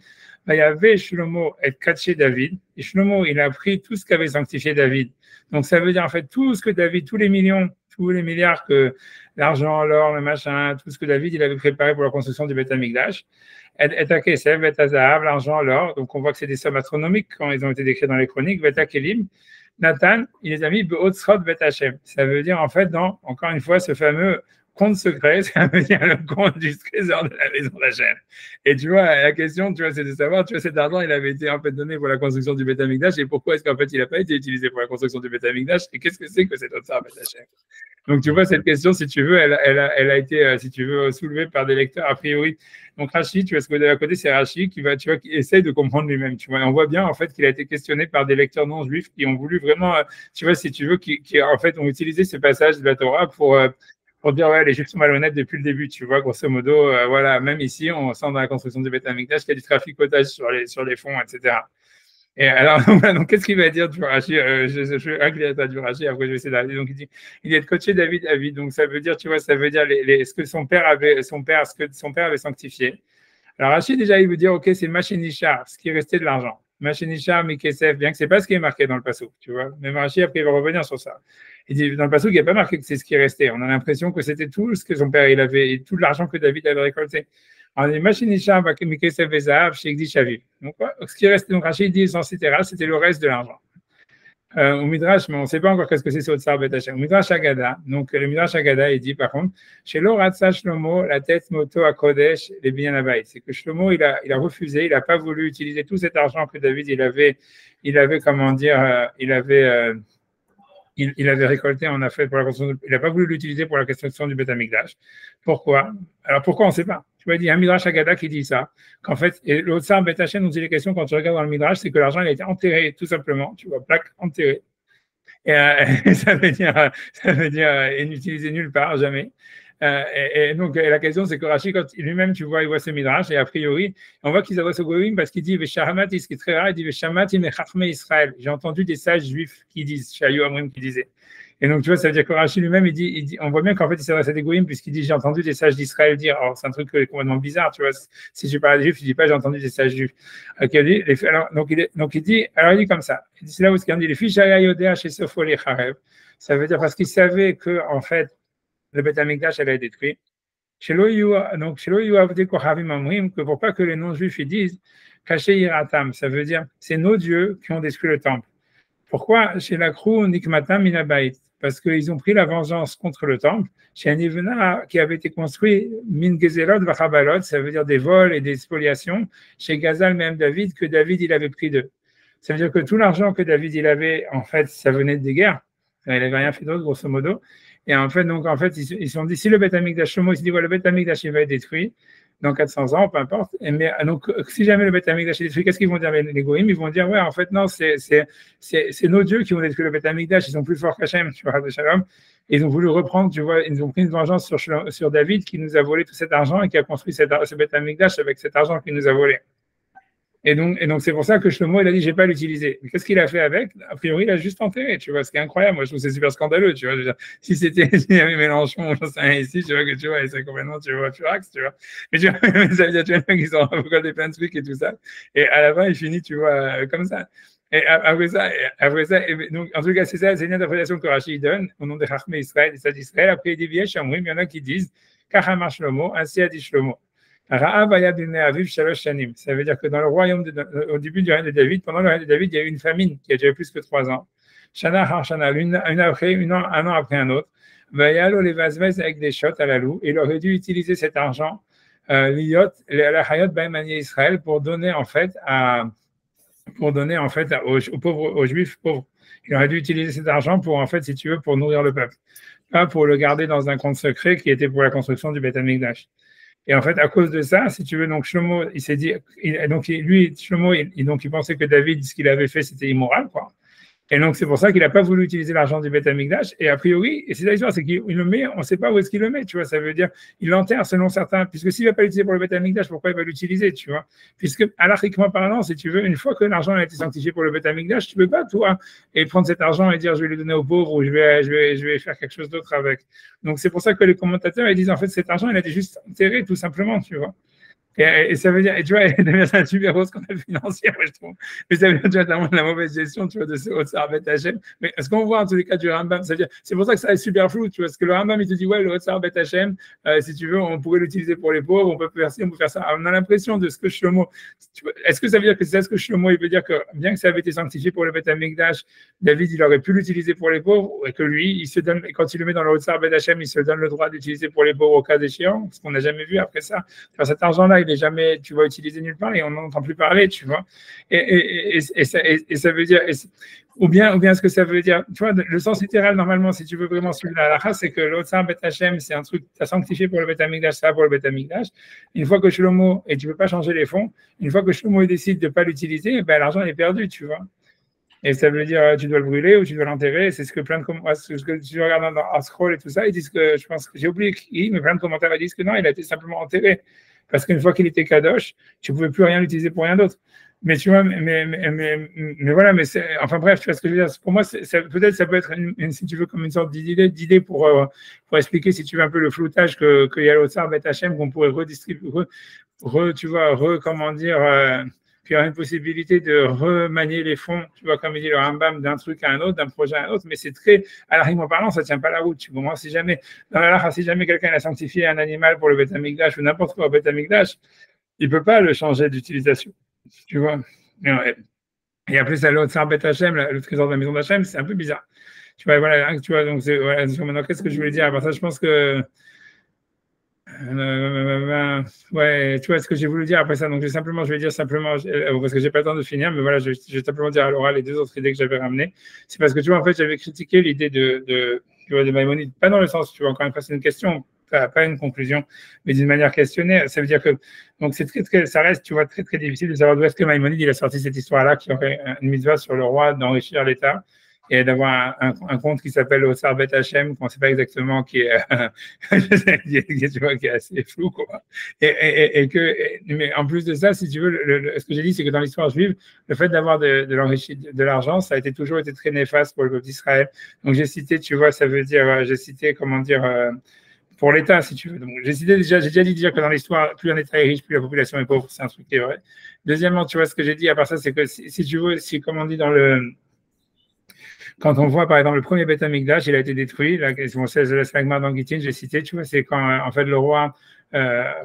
Il y avait Shlomo et Katché David. Et Shlomo, il a pris tout ce qu'avait sanctifié David. Donc ça veut dire en fait tout ce que David, tous les millions, tous les milliards que l'argent, l'or, le machin, tout ce que David il avait préparé pour la construction du Beth Amikdash. Et à Kesef, et à Zahav, l'argent, l'or. Donc on voit que c'est des sommes astronomiques quand ils ont été décrits dans les chroniques. Et à Kelim, Nathan, il les a mis Be'otzrot Bet Hashem. Ça veut dire en fait, encore une fois, ce fameux compte secret, ça veut dire le compte du trésor de la maison d'Hachem. Et tu vois, la question, tu vois, c'est de savoir, tu vois, cet argent, il avait été en fait donné pour la construction du Beth Amikdash, et pourquoi est-ce qu'en fait, il n'a pas été utilisé pour la construction du Beth Amikdash, et qu'est-ce que c'est que cet Otzar Bet Hashem? Donc, tu vois, cette question, si tu veux, elle a été, si tu veux, soulevée par des lecteurs a priori. Donc, Rashi, tu vois, ce que vous avez à côté, c'est Rashi qui essaye de comprendre lui-même. Tu vois, et on voit bien, en fait, qu'il a été questionné par des lecteurs non juifs qui ont voulu vraiment, tu vois, si tu veux, qui en fait, ont utilisé ces passages de la Torah pour dire, ouais, les Juifs sont malhonnêtes depuis le début, tu vois, grosso modo, voilà, même ici, on sent dans la construction du Beth Amikdash qu'il y a du traficotage sur les fonds, etc. Et alors, donc qu'est-ce qu'il va dire du Rashi? Je suis incliné du Rashi, après je vais essayer d'arriver. Donc il est coaché David. Donc ça veut dire, tu vois, ça veut dire ce que son père avait sanctifié. Alors Rashi, déjà, il veut dire, ok, c'est Machénichar, ce qui est resté de l'argent. Machénichar, Mikesef, bien que c'est pas ce qui est marqué dans le passouk, tu vois. Même Rashi, après, il va revenir sur ça. Il dit, dans le passouk, il n'y a pas marqué que c'est ce qui est resté. On a l'impression que c'était tout ce que son père, il avait, et tout l'argent que David avait récolté. Alors, les Machénichar, Mikesef, Vezav, Shekdi, Shaviv. Donc, ce qui est resté, donc Rashi dit, c'était le reste de l'argent. Au Midrash, mais on ne sait pas encore qu'est-ce que c'est sur Otsar Bet Hashem. Au Midrash Agada, donc le Midrash Agada, il dit par contre, chez l'Oratsa Shlomo, la tête moto à Kodesh, les biens Abayt. C'est que Shlomo, il a refusé, il n'a pas voulu utiliser tout cet argent que David, il avait comment dire, il avait récolté en affaire pour la construction. Il n'a pas voulu l'utiliser pour la construction du Beth Amikdash. Pourquoi? Alors pourquoi on ne sait pas. Tu vois, il y a un Midrash Agada qui dit ça, qu'en fait, et l'Otsar Bet Hashem nous dit les questions quand tu regardes dans le Midrash, c'est que l'argent il a été enterré, tout simplement, tu vois, plaque enterrée. Et ça veut dire inutilisé nulle part, jamais. Et donc, la question, c'est que Rashi, quand lui-même, tu vois, il voit ce Midrash, et a priori, on voit qu'ils adressent au Goïm parce qu'il dit Veshahamat, ce qui est très rare, il dit Veshahamat, Israël. J'ai entendu des sages juifs qui disent, Shayu Amrim qui disait. Et donc, tu vois, ça veut dire que Rashi lui-même, il dit, on voit bien qu'en fait, il s'adresse à des goïms, puisqu'il dit, j'ai entendu des sages d'Israël dire. Alors, c'est un truc complètement bizarre, tu vois. Si tu parles des juifs, il dit pas, j'ai entendu des sages juifs. Okay, alors, donc, il dit comme ça. C'est là où il dit, les fiches Yodéa chez Sofoli Charev. Ça veut dire parce qu'il savait que, en fait, le Beth Amikdash allait être détruit. Donc, que pour pas que les non-juifs ils disent, caché Iratam, ça veut dire, c'est nos dieux qui ont détruit le temple. Pourquoi chez la Krou, Nikmatam Minabait? Parce qu'ils ont pris la vengeance contre le temple. Chez un Ivna qui avait été construit, Min Gezelot Vachabalot, ça veut dire des vols et des spoliations. Chez Gazal, même David, que David il avait pris d'eux. Ça veut dire que tout l'argent que David il avait, en fait, ça venait des guerres. Il n'avait rien fait d'autre, grosso modo. Et en fait, ils se sont dit, si le Beth Amikdash, il se dit, le Beth Amikdash il va être détruit dans 400 ans, peu importe. Mais donc, si jamais le Beth Amikdash est détruit, qu'est-ce qu'ils vont dire les Goïms? Ils vont dire, ouais, en fait, non, c'est nos dieux qui vont détruire le Beth Amikdash, ils sont plus forts qu'Hachem, tu vois, de Shalom. Ils ont voulu reprendre, tu vois, ils ont pris une vengeance sur David qui nous a volé tout cet argent et qui a construit ce Beth Amikdash avec cet argent qu'il nous a volé. Et donc, c'est pour ça que Shlomo, il a dit, j'ai pas l'utilisé. Mais qu'est-ce qu'il a fait avec? A priori, il a juste enterré, tu vois, ce qui est incroyable. Moi, je trouve que c'est super scandaleux, tu vois. Je veux dire, s'il y avait Mélenchon, j'en sais rien ici, tu vois, que tu vois, c'est complètement, tu vois, furax, tu vois. Mais tu vois, ça veut dire, tu vois, les mecs, ils sont avocats des plein de trucs et tout ça. Et à la fin, il finit, tu vois, comme ça. Et après ça, donc, en tout cas, c'est ça, c'est une interprétation que Rashi donne au nom de Chachmei Israël, des sages d'Israël. Après, il dit, il y en a qui disent, Kachamar Shlomo, ainsi a dit Shlomo. Ça veut dire que dans le royaume, au début du règne de David, pendant le règne de David, il y a eu une famine qui a duré plus que 3 ans. Shana har shana, un an après un autre. Vayalo les vazvez avec des shots à la loue. Il aurait dû utiliser cet argent, la hayot baimani Israël, pour donner en fait aux pauvres, aux juifs pauvres. Il aurait dû utiliser cet argent pour, en fait, si tu veux, pour nourrir le peuple. Pas pour le garder dans un compte secret qui était pour la construction du Beth Amikdash. Et en fait, à cause de ça, si tu veux, donc Shlomo, il s'est dit, Shlomo, il pensait que David, ce qu'il avait fait, c'était immoral, quoi. Et donc, c'est pour ça qu'il n'a pas voulu utiliser l'argent du Beth Amikdash. Et a priori, et c'est l'histoire, c'est qu'il le met, on ne sait pas où est-ce qu'il le met, tu vois. Ça veut dire, il l'enterre selon certains, puisque s'il ne va pas l'utiliser pour le Beth Amikdash, pourquoi il va l'utiliser, tu vois. Puisque, anarchiquement parlant, si tu veux, une fois que l'argent a été sanctifié pour le Beth Amikdash, tu ne peux pas, toi, et prendre cet argent et dire, je vais le donner aux pauvres ou je vais faire quelque chose d'autre avec. Donc, c'est pour ça que les commentateurs, ils disent, en fait, cet argent, il a été juste enterré, tout simplement, tu vois. Et ça veut dire, et tu vois, c'est un super beau scandale financier, moi, je trouve. Mais ça veut dire, tu vois, tellement la mauvaise gestion, tu vois, de ce Otsar Bet Hashem. Mais ce qu'on voit en tous les cas du Rambam, ça veut dire, c'est pour ça que ça est super flou, tu vois, parce que le Rambam, il te dit, ouais, le Otsar Bet Hashem, si tu veux, on pourrait l'utiliser pour les pauvres, on peut faire ci, on peut faire ça. Alors, on a l'impression de ce que Shlomo, est-ce que ça veut dire que c'est ce que Shlomo, il veut dire que, bien que ça avait été sanctifié pour le Bet Amikdash, David, il aurait pu l'utiliser pour les pauvres, et que lui, il se donne, quand il le met dans le Otsar Bet Hashem, il se donne le droit d'utiliser pour les pauvres au cas échéant, ce qu'on n'a jamais vu après ça. Enfin, cet argent-là, il n'est jamais, tu vois, utilisé nulle part et on n'entend plus parler, tu vois. Et ça veut dire, ou bien ce que ça veut dire, tu vois, le sens littéral, normalement, si tu veux vraiment suivre la halakha, c'est que l'Otsar Bet Hashem, c'est un truc, tu as sanctifié pour le Beth Amikdash, ça pour le Beth Amikdash. Une fois que Shlomo, et tu ne peux pas changer les fonds, une fois que Shlomo décide de ne pas l'utiliser, ben, l'argent est perdu, tu vois. Et ça veut dire tu dois le brûler ou tu dois l'enterrer. C'est ce que plein de ce que tu regardes dans Ascroll et tout ça, ils disent que, je pense que j'ai oublié qui, mais plein de commentaires ils disent que non, il a été simplement enterré. Parce qu'une fois qu'il était kadosh, tu ne pouvais plus rien l'utiliser pour rien d'autre. Mais tu vois, mais voilà, mais c'est, enfin bref, tu vois ce que je veux dire. Pour moi, peut-être ça peut être, si tu veux, comme une sorte d'idée pour expliquer, si tu veux, un peu le floutage qu'il y a l'Otsar Bet Hashem, qu'on pourrait redistribuer, tu vois, comment dire, puis il y a une possibilité de remanier les fonds, tu vois, comme il dit le Rambam, d'un truc à un autre, d'un projet à un autre, mais c'est très, à l'arrière parlant, ça ne tient pas la route. Tu comprends? Si jamais, dans la lacha, si jamais quelqu'un a sanctifié un animal pour le Beth Amikdash ou n'importe quoi au Beth Amikdash, il ne peut pas le changer d'utilisation. Tu vois? Et après, ça, l'Otsar Bet Hashem, le trésor de la maison d'Hachem, c'est un peu bizarre. Tu vois, voilà, tu vois, donc, voilà, maintenant, qu'est-ce que je voulais dire? Alors, ça, je pense que. Ouais, tu vois ce que j'ai voulu dire après ça. Donc, je vais dire simplement, parce que j'ai pas le temps de finir, mais voilà, je vais simplement dire à l'oral les deux autres idées que j'avais ramenées. C'est parce que, tu vois, en fait, j'avais critiqué l'idée tu vois, de Maïmonide, pas dans le sens, tu vois, encore une fois, c'est une question, pas une conclusion, mais d'une manière questionnaire. Ça veut dire que, donc, c'est ça reste, tu vois, très, très difficile de savoir d'où est-ce que Maïmonide, il a sorti cette histoire-là, qui aurait une mitzvah sur le roi d'enrichir l'État. et d'avoir un compte qui s'appelle Otsar Bet Hachem, qu'on ne sait pas exactement qui est, tu vois, qui est assez flou, quoi. Mais en plus de ça, si tu veux, ce que j'ai dit, c'est que dans l'histoire juive, le fait d'avoir de l'argent, ça a toujours été très néfaste pour le peuple d'Israël. Donc j'ai cité, tu vois, ça veut dire, j'ai cité, comment dire, pour l'État, si tu veux. Donc j'ai déjà dit que dans l'histoire, plus un État est riche, plus la population est pauvre. C'est un truc qui est vrai. Deuxièmement, tu vois, ce que j'ai dit à part ça, c'est que si tu veux, comme on dit quand on voit, par exemple, le premier Beth Amikdash, il a été détruit. Là, c'est le Slagmar dans Gittin, j'ai cité, tu vois, c'est quand, en fait, le roi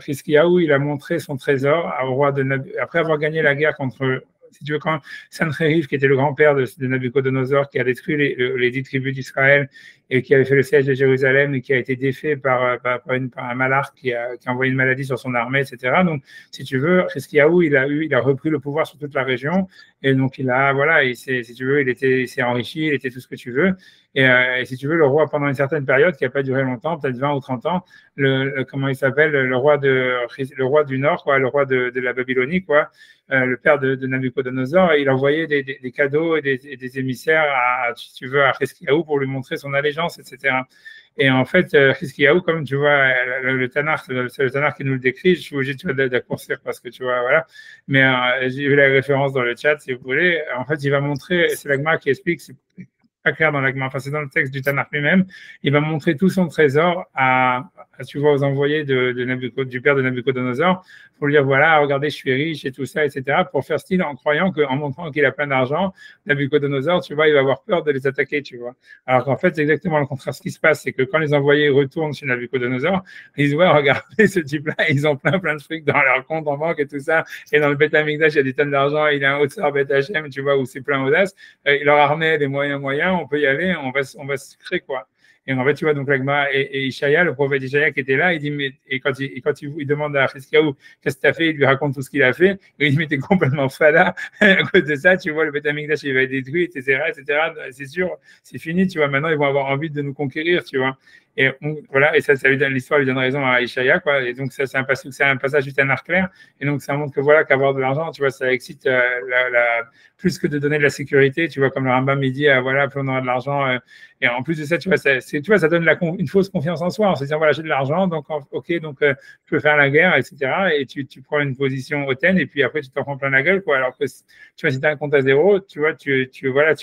Hiskiyahu, il a montré son trésor au roi après avoir gagné la guerre contre, si tu veux, quand Sancheriv, qui était le grand-père de Nabucodonosor, qui a détruit les 10 tribus d'Israël et qui avait fait le siège de Jérusalem et qui a été défait par un malach qui a envoyé une maladie sur son armée, etc. Donc, si tu veux, Hiskiyahu, il a repris le pouvoir sur toute la région et donc voilà, si tu veux, il s'est enrichi, il était tout ce que tu veux. Et si tu veux, le roi, pendant une certaine période, qui n'a pas duré longtemps, peut-être 20 ou 30 ans, comment il s'appelle, le roi du Nord, quoi, le roi de la Babylonie, quoi, le père de Nabucodonosor, il envoyait des cadeaux et des émissaires si tu veux, à Hiskiyahu pour lui montrer son allégeance, etc. Et en fait, Hiskiyahu, comme tu vois, le Tanakh, c'est le Tanakh qui nous le décrit, je suis obligé d'accourcir parce que tu vois, voilà. Mais j'ai vu la référence dans le chat, si vous voulez. En fait, il va montrer, c'est l'Agma qui explique, c'est pas clair dans l'Agma, enfin, c'est dans le texte du Tanakh lui-même, il va montrer tout son trésor tu vois, aux envoyés du père de Nabucodonosor pour lui dire, voilà, regardez, je suis riche et tout ça, etc., pour faire style en croyant qu'en montrant qu'il a plein d'argent, Nabucodonosor, tu vois, il va avoir peur de les attaquer, tu vois. Alors qu'en fait, c'est exactement le contraire. Ce qui se passe, c'est que quand les envoyés retournent chez Nabucodonosor, ils disent, ouais, regardez ce type-là, ils ont plein de trucs dans leur compte en banque et tout ça. Et dans le Beth Amikdash, il y a des tonnes d'argent, il a un Otsar Bet Hachem, tu vois, où c'est plein audace. Leur armée, des moyens, on peut y aller, on va se créer, quoi. Et en fait, tu vois, donc l'Agma et Ishaïa, le prophète Ishaïa qui était là, il dit, quand il demande à Hiskiyahu qu'est-ce que tu as fait, il lui raconte tout ce qu'il a fait, et il dit, mais t'es complètement fada, à cause de ça, tu vois, le Beth Amikdash, il va être détruit, etc., c'est sûr, c'est fini, tu vois, maintenant, ils vont avoir envie de nous conquérir, tu vois. Et voilà, et ça l'histoire lui donne raison à Ishaïa, quoi. Et donc, ça, c'est un passage du Tanakh clair. Et donc, ça montre que voilà, qu'avoir de l'argent, tu vois, ça excite plus que de donner de la sécurité, tu vois, comme le Rambam, il dit, voilà, plus on aura de l'argent. Et en plus de ça, tu vois, ça donne une fausse confiance en soi, en se disant, voilà, j'ai de l'argent, donc, ok, donc, je peux faire la guerre, etc. Et tu prends une position hautaine, et puis après, tu t'en prends plein la gueule, quoi. Alors que, tu vois, si tu as un compte à zéro, tu vois, tu vois,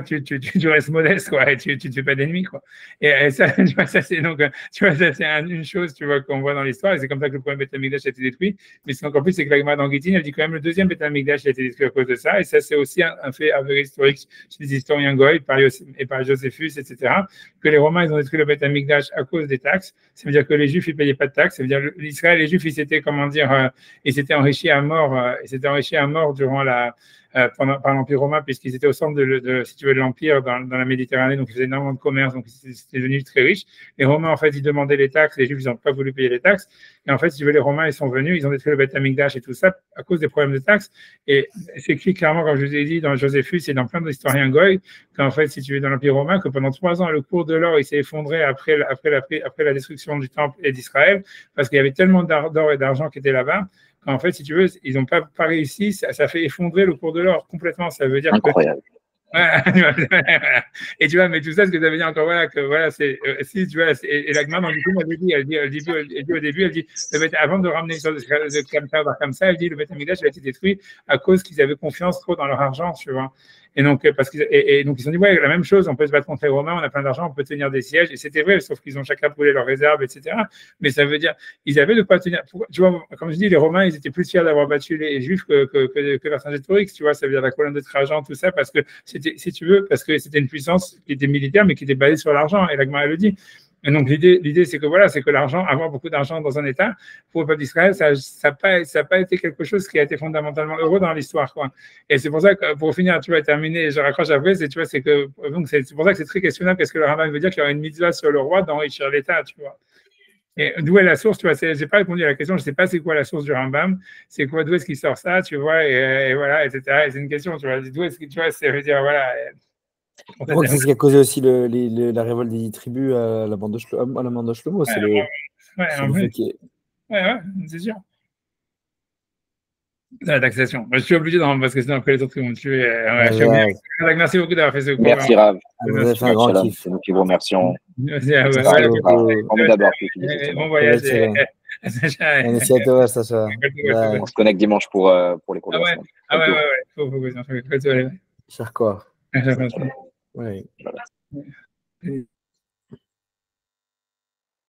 tu restes modeste, quoi, et tu ne fais pas d'ennemis, quoi. Et ça, tu vois, ça, c'est donc, tu vois, ça, c'est une chose, tu vois, qu'on voit dans l'histoire, et c'est comme ça que le premier Beth Amikdash a été détruit. Mais c'est encore plus, c'est que la Gemara dans Gittin, elle dit quand même le deuxième Beth Amikdash a été détruit à cause de ça, et ça, c'est aussi un fait avéré historique chez les historiens Goy, par Joséphus, etc., que les Romains, ils ont détruit le Beth Amikdash à cause des taxes. Ça veut dire que les Juifs, ils payaient pas de taxes. Ça veut dire l'Israël, les Juifs, ils s'étaient, comment dire, ils s'étaient enrichis à mort, durant par l'Empire romain, puisqu'ils étaient au centre si tu veux, de l'Empire dans la Méditerranée, donc ils faisaient énormément de commerce, donc ils étaient devenus très riches. Les Romains, en fait, ils demandaient les taxes, les Juifs, ils n'ont pas voulu payer les taxes. Et en fait, si tu veux, les Romains, ils sont venus, ils ont détruit le Beth Amikdash et tout ça à cause des problèmes de taxes. Et c'est écrit clairement, comme je vous ai dit, dans Joséphus et dans plein d'historiens Goy, qu'en fait, si tu veux, dans l'Empire romain, que pendant 3 ans, le cours de l'or, il s'est effondré après la destruction du Temple et d'Israël, parce qu'il y avait tellement d'or et d'argent qui était là-bas. En fait, si tu veux, ils n'ont pas réussi, ça fait effondrer le cours de l'or complètement. Ça veut dire incroyable. Et tu vois, mais tout ça, ce que ça veut dire encore, voilà, que voilà, c'est si tu vois, et la Gemara, du coup, elle dit au début, elle dit, avant de ramener comme ça, elle dit, le Beth Amikdash a été détruit à cause qu'ils avaient confiance trop dans leur argent, tu vois. Et donc, donc, ils se sont dit, ouais, la même chose, on peut se battre contre les Romains, on a plein d'argent, on peut tenir des sièges. Et c'était vrai, sauf qu'ils ont chacun brûlé leurs réserves, etc. Mais ça veut dire, ils avaient de quoi tenir. Tu vois, comme je dis, les Romains, ils étaient plus fiers d'avoir battu les Juifs que Vercingétorix, tu vois, ça veut dire la colonne de Trajan, tout ça, parce que c'était, si tu veux, parce que c'était une puissance qui était militaire, mais qui était basée sur l'argent. Et la Gemara le dit. Et donc, l'idée, c'est que voilà, c'est que l'argent, avoir beaucoup d'argent dans un État, pour le peuple d'Israël, ça n'a pas été quelque chose qui a été fondamentalement heureux dans l'histoire, quoi. Et c'est pour ça que, pour finir, tu vas terminer, je raccroche après, tu vois, donc, c'est pour ça que c'est très questionnable, parce que le Rambam veut dire qu'il y aura une mitzvah sur le roi d'enrichir l'État, tu vois. Et d'où est la source, tu vois, j'ai pas répondu à la question, je sais pas c'est quoi la source du Rambam, c'est quoi, d'où est-ce qu'il sort ça, tu vois, et voilà, etc. Et c'est une question, tu vois, d'où est-ce que, tu vois, ça veut dire, voilà. Je crois que c'est ce qui a causé aussi la révolte des 10 tribus à la bande de Shlomo. C'est le fait qui est. Ouais, c'est sûr. La taxation. Je suis obligé parce que sinon après les autres ils vont me tuer. Merci beaucoup d'avoir fait ce cours. Merci Rav. Vous avez fait un grand kiff. C'est nous qui vous remercions. Merci. Formidable. Bon voyage. Merci à toi, Sacha. On se connecte dimanche pour les cours de la semaine. Faut. Cher quoi. Ouais.